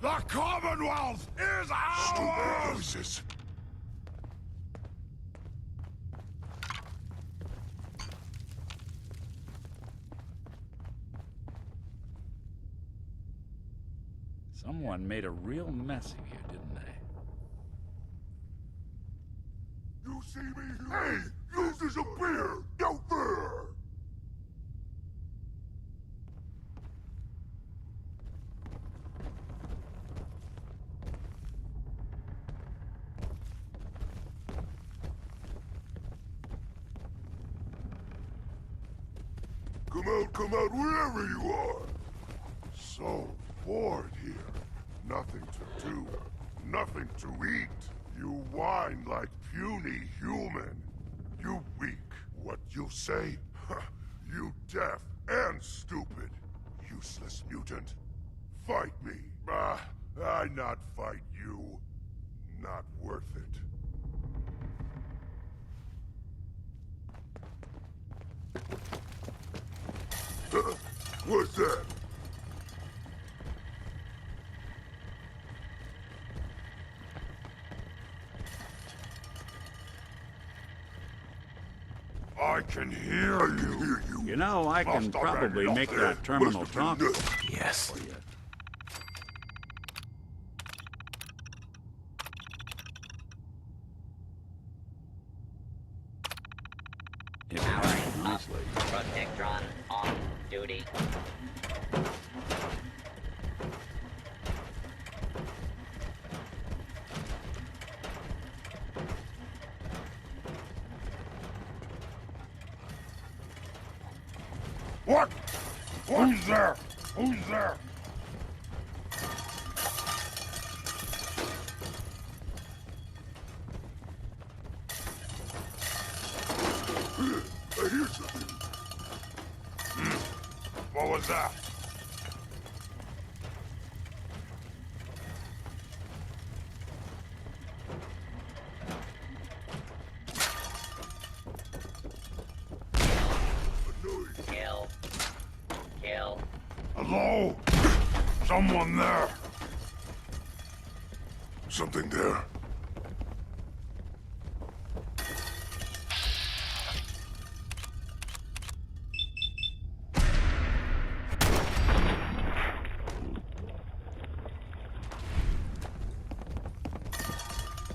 The Commonwealth is ours! Stupid voices. Someone made a real mess of you, didn't they? You see me here? Hey, use as a beer! Out there! Come out wherever you are! So bored here. Nothing to do. Nothing to eat. You whine like puny human. You weak. What you say? You deaf and stupid. Useless mutant. Fight me. I not fight you. Not worth it. What's that? I can hear you. You know, I can probably make that terminal talk. Yes. Powering up. Protectron on duty. What? Who's there? Who's there? I hear something. What was that? Kill. Kill. Hello? Someone there? Something there.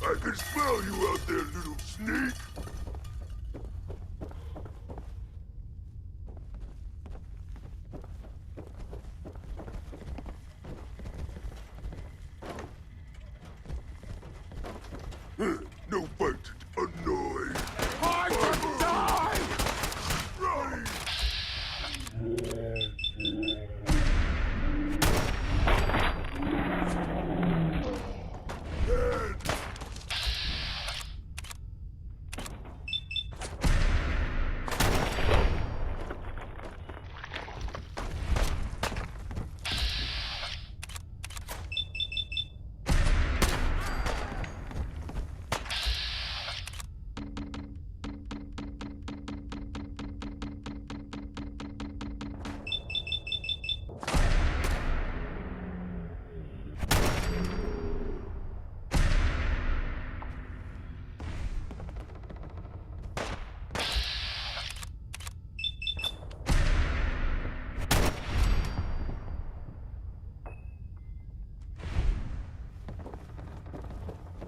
I can smell you out there, little sneak. No fight. Annoyed. I could die! Right.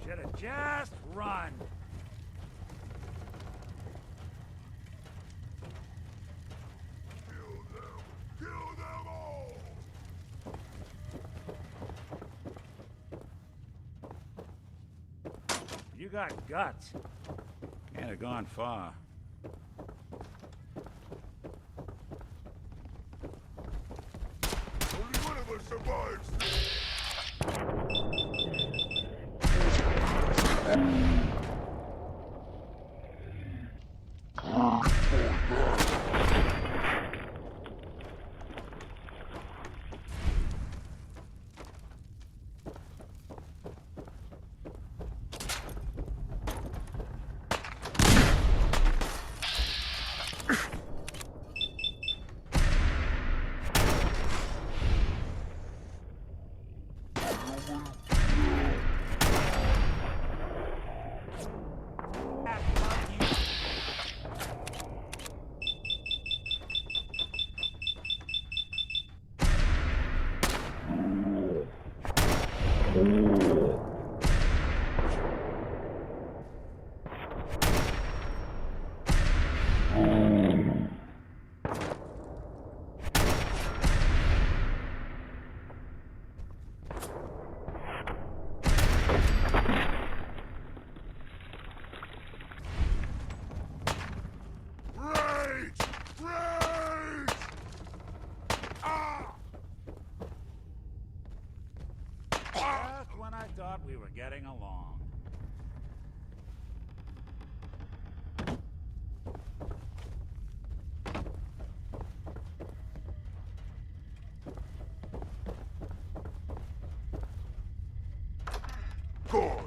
Should have just run. Kill them all! You got guts. Can't have gone far. Only one of us survives this! Just when I thought we were getting along. Gone!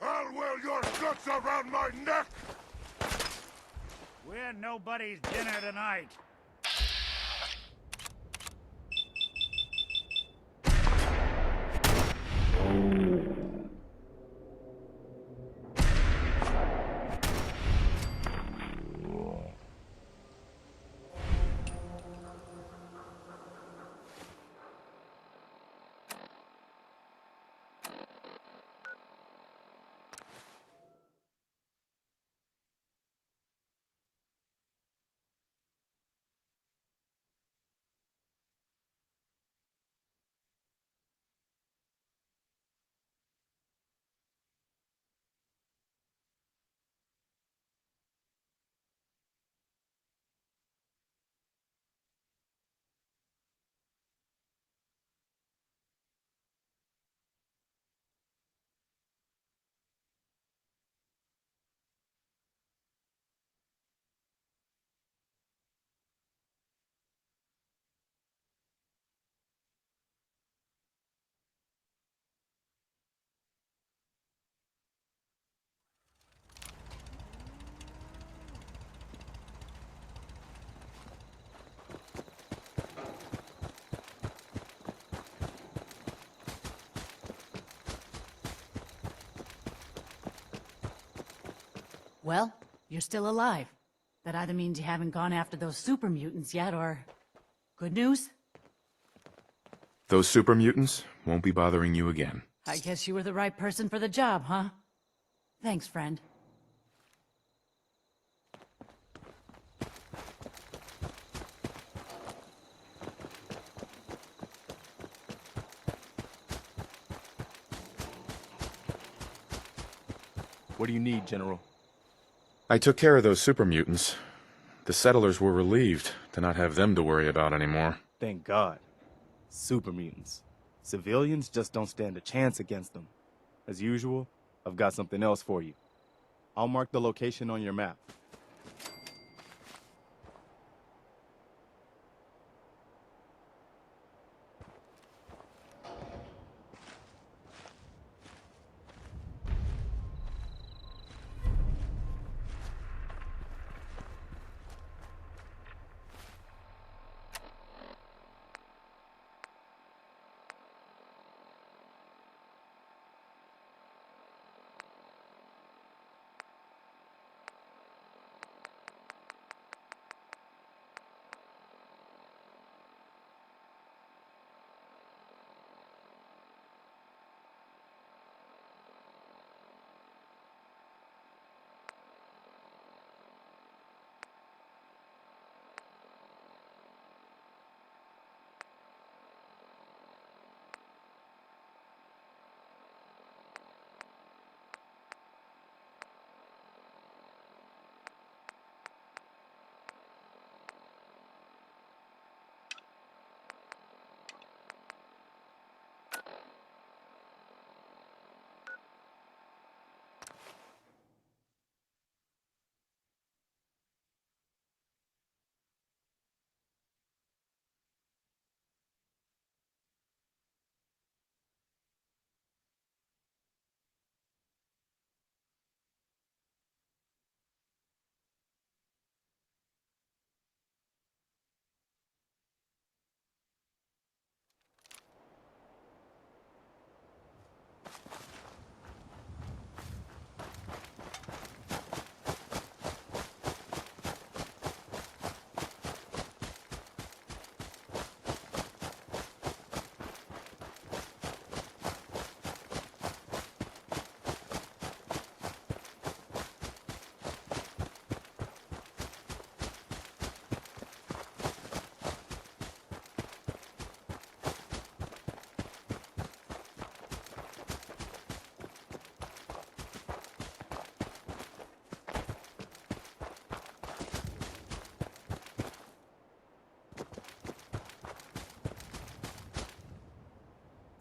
I'll wear your guts around my neck! We're nobody's dinner tonight. Well, you're still alive. That either means you haven't gone after those super mutants yet, or... Good news? Those super mutants won't be bothering you again. I guess you were the right person for the job, huh? Thanks, friend. What do you need, General? I took care of those super mutants. The settlers were relieved to not have them to worry about anymore. Thank God. Super mutants. Civilians just don't stand a chance against them. As usual, I've got something else for you. I'll mark the location on your map.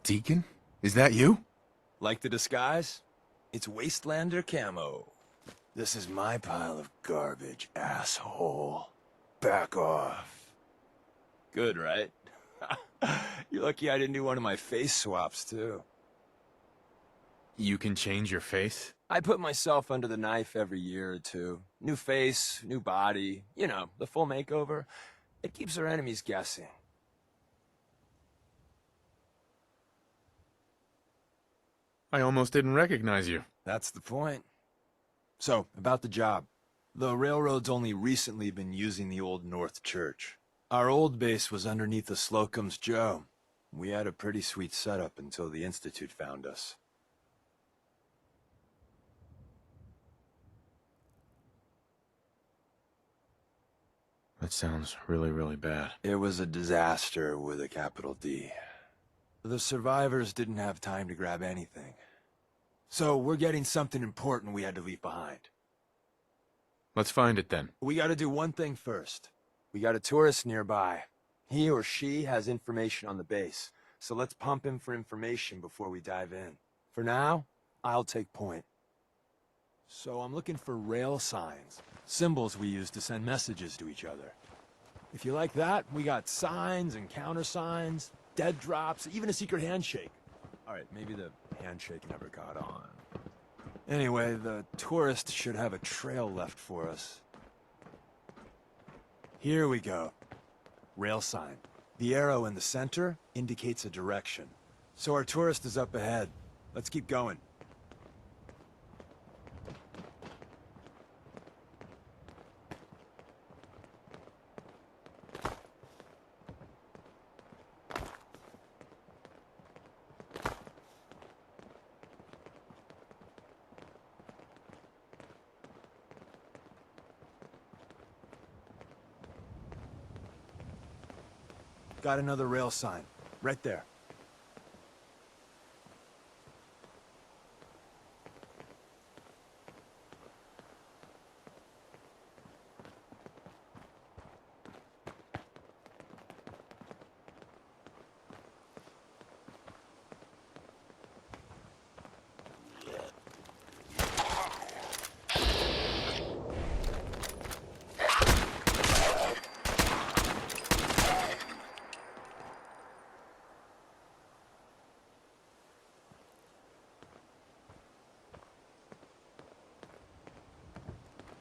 Deacon? Is that you? Like the disguise? It's Wastelander camo. This is my pile of garbage, asshole. Back off. Good, right? You're lucky I didn't do one of my face swaps, too. You can change your face? I put myself under the knife every year or two. New face, new body, you know, the full makeover. It keeps our enemies guessing. I almost didn't recognize you. That's the point. So, about the job. The railroad's only recently been using the old North Church. Our old base was underneath the Slocum's Joe. We had a pretty sweet setup until the Institute found us. That sounds really, really bad. It was a disaster with a capital D. The survivors didn't have time to grab anything. So we're getting something important we had to leave behind. Let's find it then. We gotta do one thing first. We got a tourist nearby. He or she has information on the base, so let's pump him for information before we dive in. For now, I'll take point. So I'm looking for rail signs, symbols we use to send messages to each other. If you like that, we got signs and countersigns, dead drops, even a secret handshake. Alright, maybe the handshake never got on. Anyway, the tourist should have a trail left for us. Here we go. Rail sign. The arrow in the center indicates a direction. So our tourist is up ahead. Let's keep going. Got another rail sign. Right there.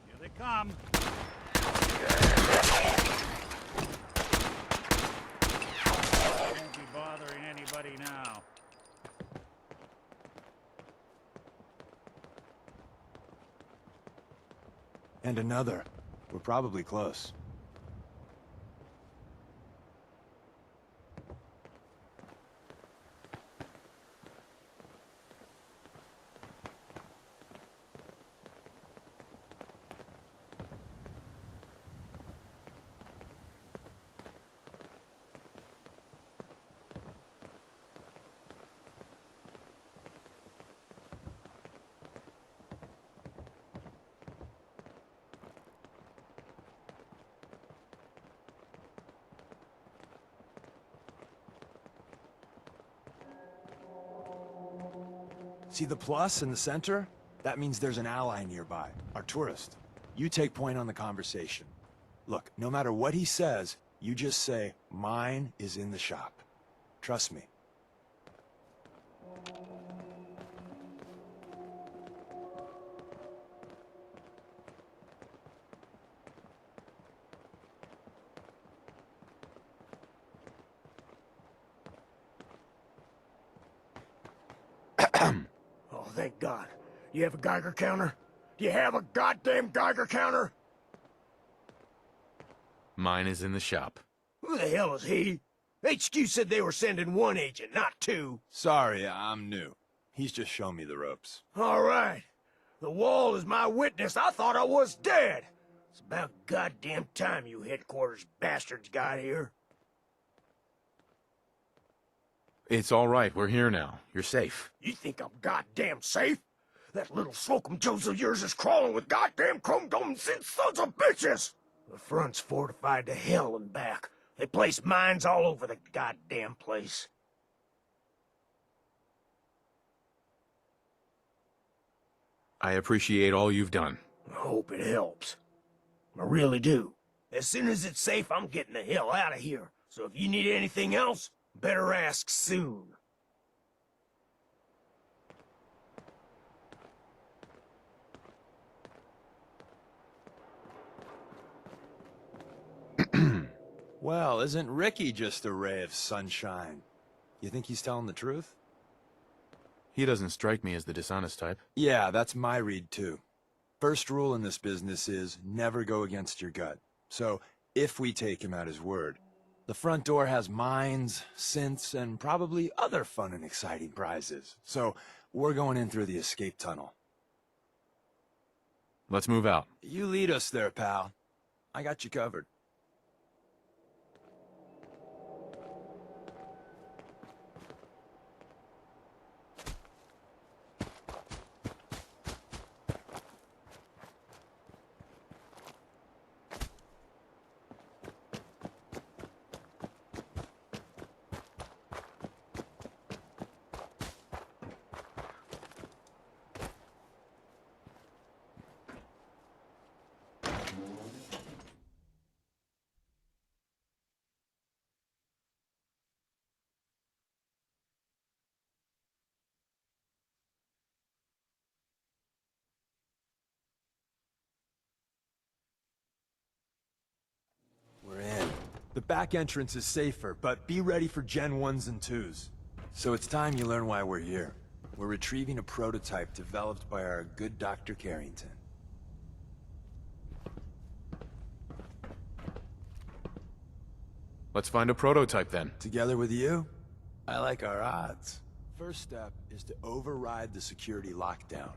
Here they come. Won't be bothering anybody now. And another. We're probably close. See the plus in the center? That means there's an ally nearby, our tourist. You take point on the conversation. Look, no matter what he says, you just say, mine is in the shop. Trust me. Oh, thank God. You have a Geiger counter? Do you have a goddamn Geiger counter? Mine is in the shop. Who the hell is he? HQ said they were sending one agent, not two. Sorry, I'm new. He's just showing me the ropes. All right. The wall is my witness. I thought I was dead. It's about goddamn time you headquarters bastards got here. It's all right. We're here now. You're safe. You think I'm goddamn safe? That little Slocum Joes of yours is crawling with goddamn chrome-domed sons of bitches! The front's fortified to hell and back. They place mines all over the goddamn place. I appreciate all you've done. I hope it helps. I really do. As soon as it's safe, I'm getting the hell out of here. So if you need anything else, better ask soon. Well, isn't Ricky just a ray of sunshine? You think he's telling the truth? He doesn't strike me as the dishonest type. Yeah, that's my read too. First rule in this business is never go against your gut. So, if we take him at his word, the front door has mines, synths, and probably other fun and exciting prizes. So, we're going in through the escape tunnel. Let's move out. You lead us there, pal. I got you covered. We're in. The back entrance is safer, but be ready for Gen 1s and 2s. So it's time you learn why we're here. We're retrieving a prototype developed by our good Dr. Carrington. Let's find a prototype then. Together with you? I like our odds. First step is to override the security lockdown.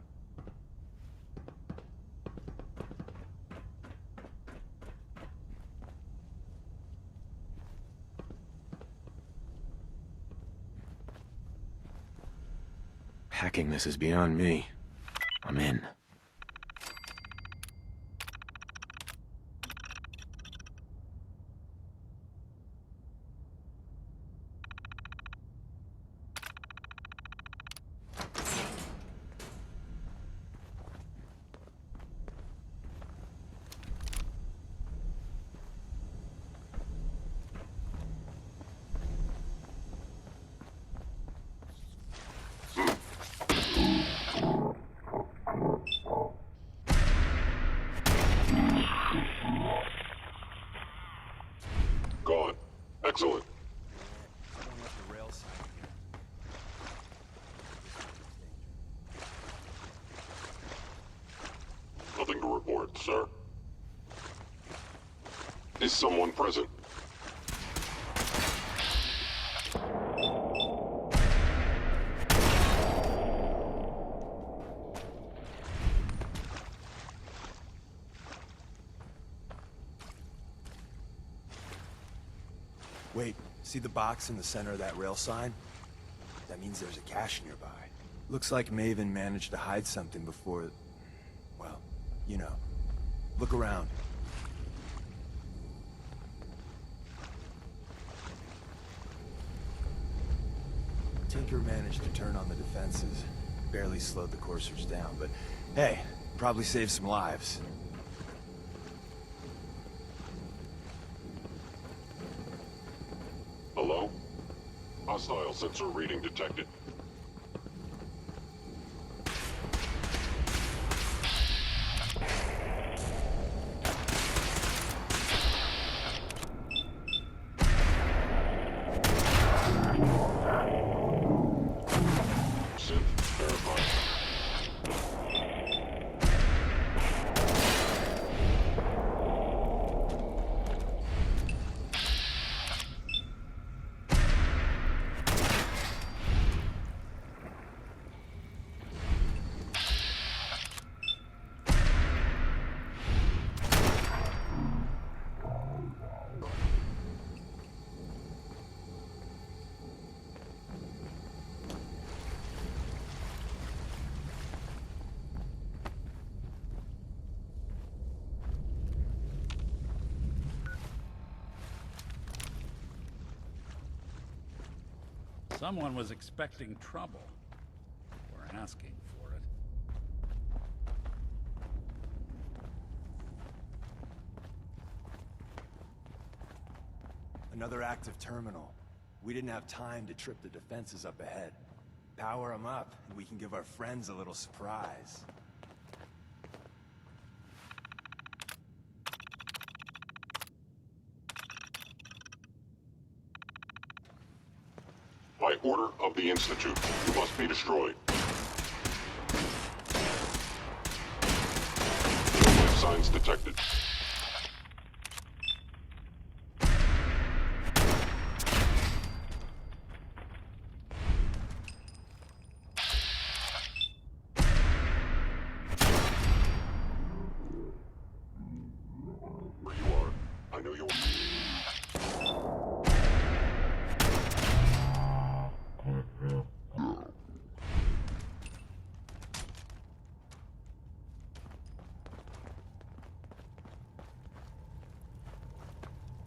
Hacking this is beyond me. I'm in. Gone. Excellent. Nothing to report, sir. Is someone present? Wait, see the box in the center of that rail sign? That means there's a cache nearby. Looks like Maven managed to hide something before... well, you know. Look around. Tinker managed to turn on the defenses. Barely slowed the coursers down, but hey, probably saved some lives. Hello? Hostile sensor reading detected. Synth verified. Someone was expecting trouble. Or asking for it. Another active terminal. We didn't have time to trip the defenses up ahead. Power them up, and we can give our friends a little surprise. By order of the Institute, you must be destroyed. Signs detected. Where you are, I know you are.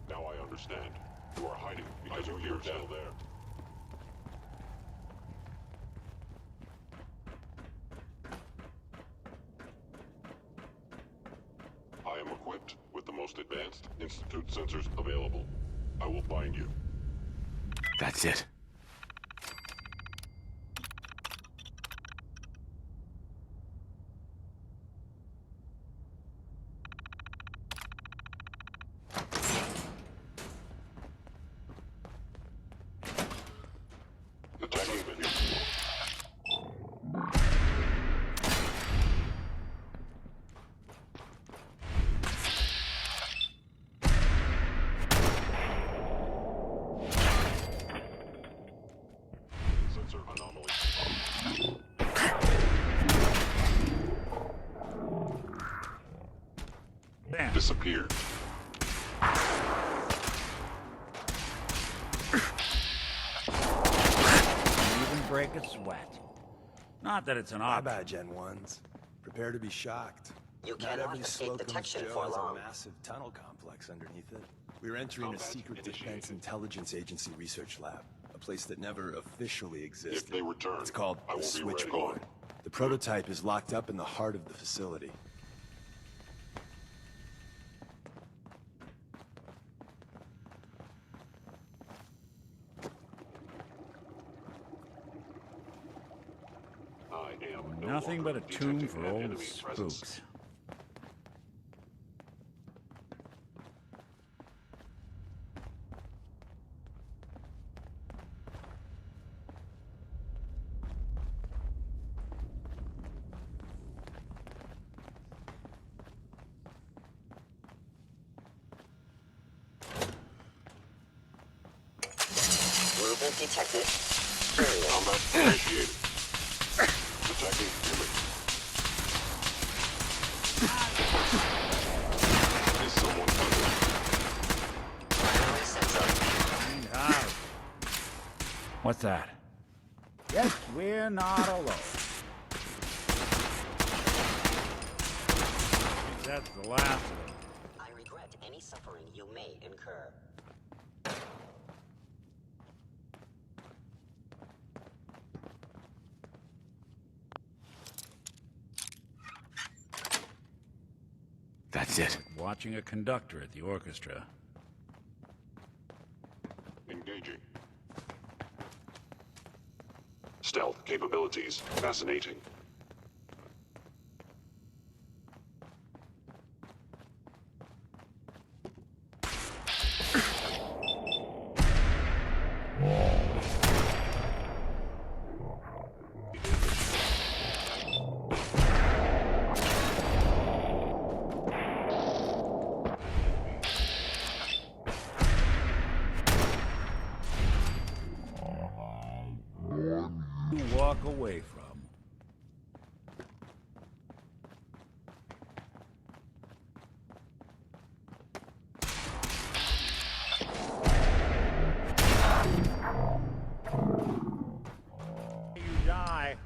Now I understand. You are hiding because you're down there. I am equipped with the most advanced Institute sensors available. I will find you. That's it. Attacking the new. Sensor anomaly. Bam. Disappeared. Even break a sweat. Not that it's an Bye option. bye, Gen 1s. Prepare to be shocked. You Not cannot every escape Slocum's detection Joe for has long. a massive tunnel complex underneath it. We're entering a secret Defense Intelligence Agency research lab, a place that never officially existed. If they return, it's called I the will be Switchboard. ready. The prototype is locked up in the heart of the facility. I am Nothing but a tomb for old enemy presence. spooks. Movement detected. Combat initiated. Attacking image. Is someone under? Primary sensor. What's that? Yes, we're not alone. That's the last of it. I regret any suffering you may incur. That's it. Watching a conductor at the orchestra. Engaging. Stealth capabilities. Fascinating. Walk away from. You die.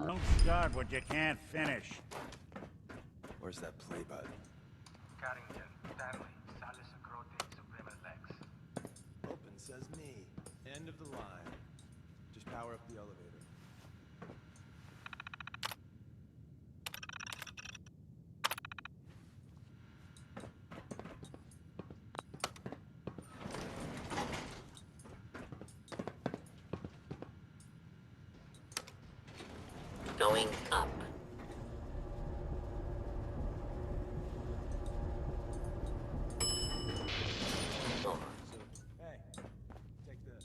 Don't start what you can't finish. Where's that play button? Open says me. End of the line. Just power up the elevator. Going up. Hey, take this.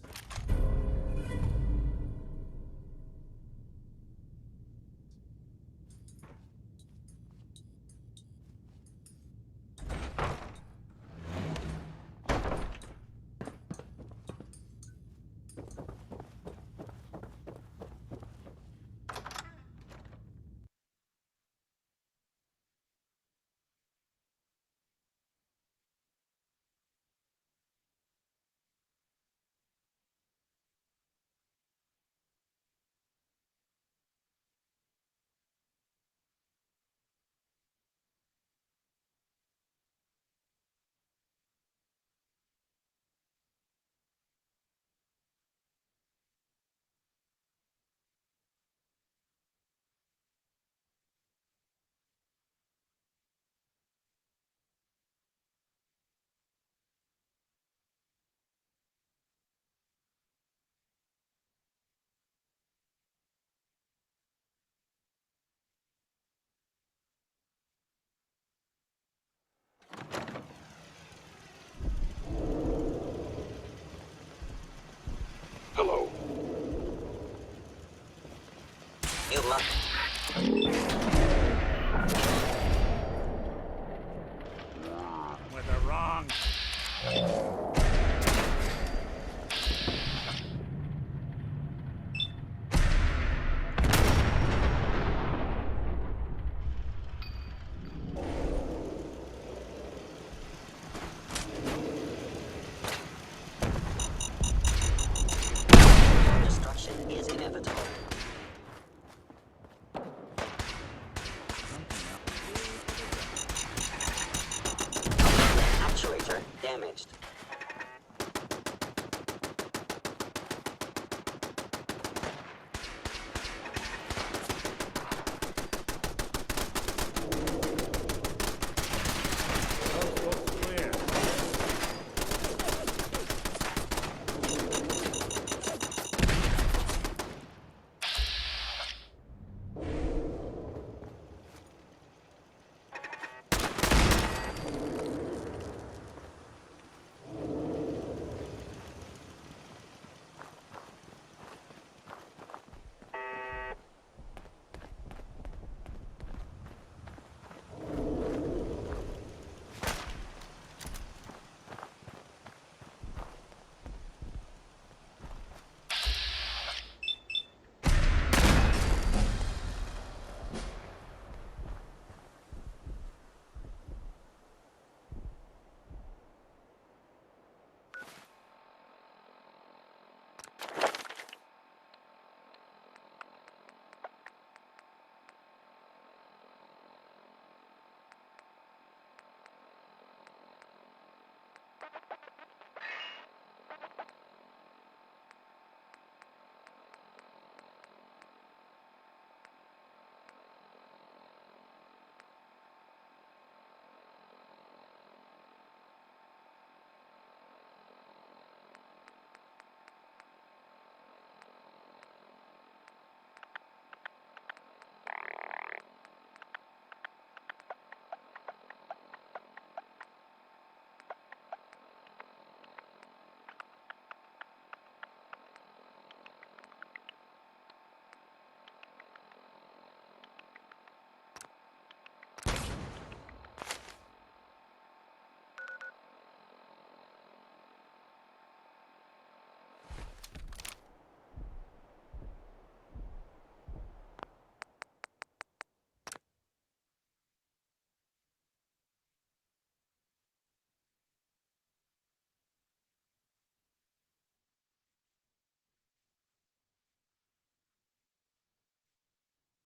Hello. You must.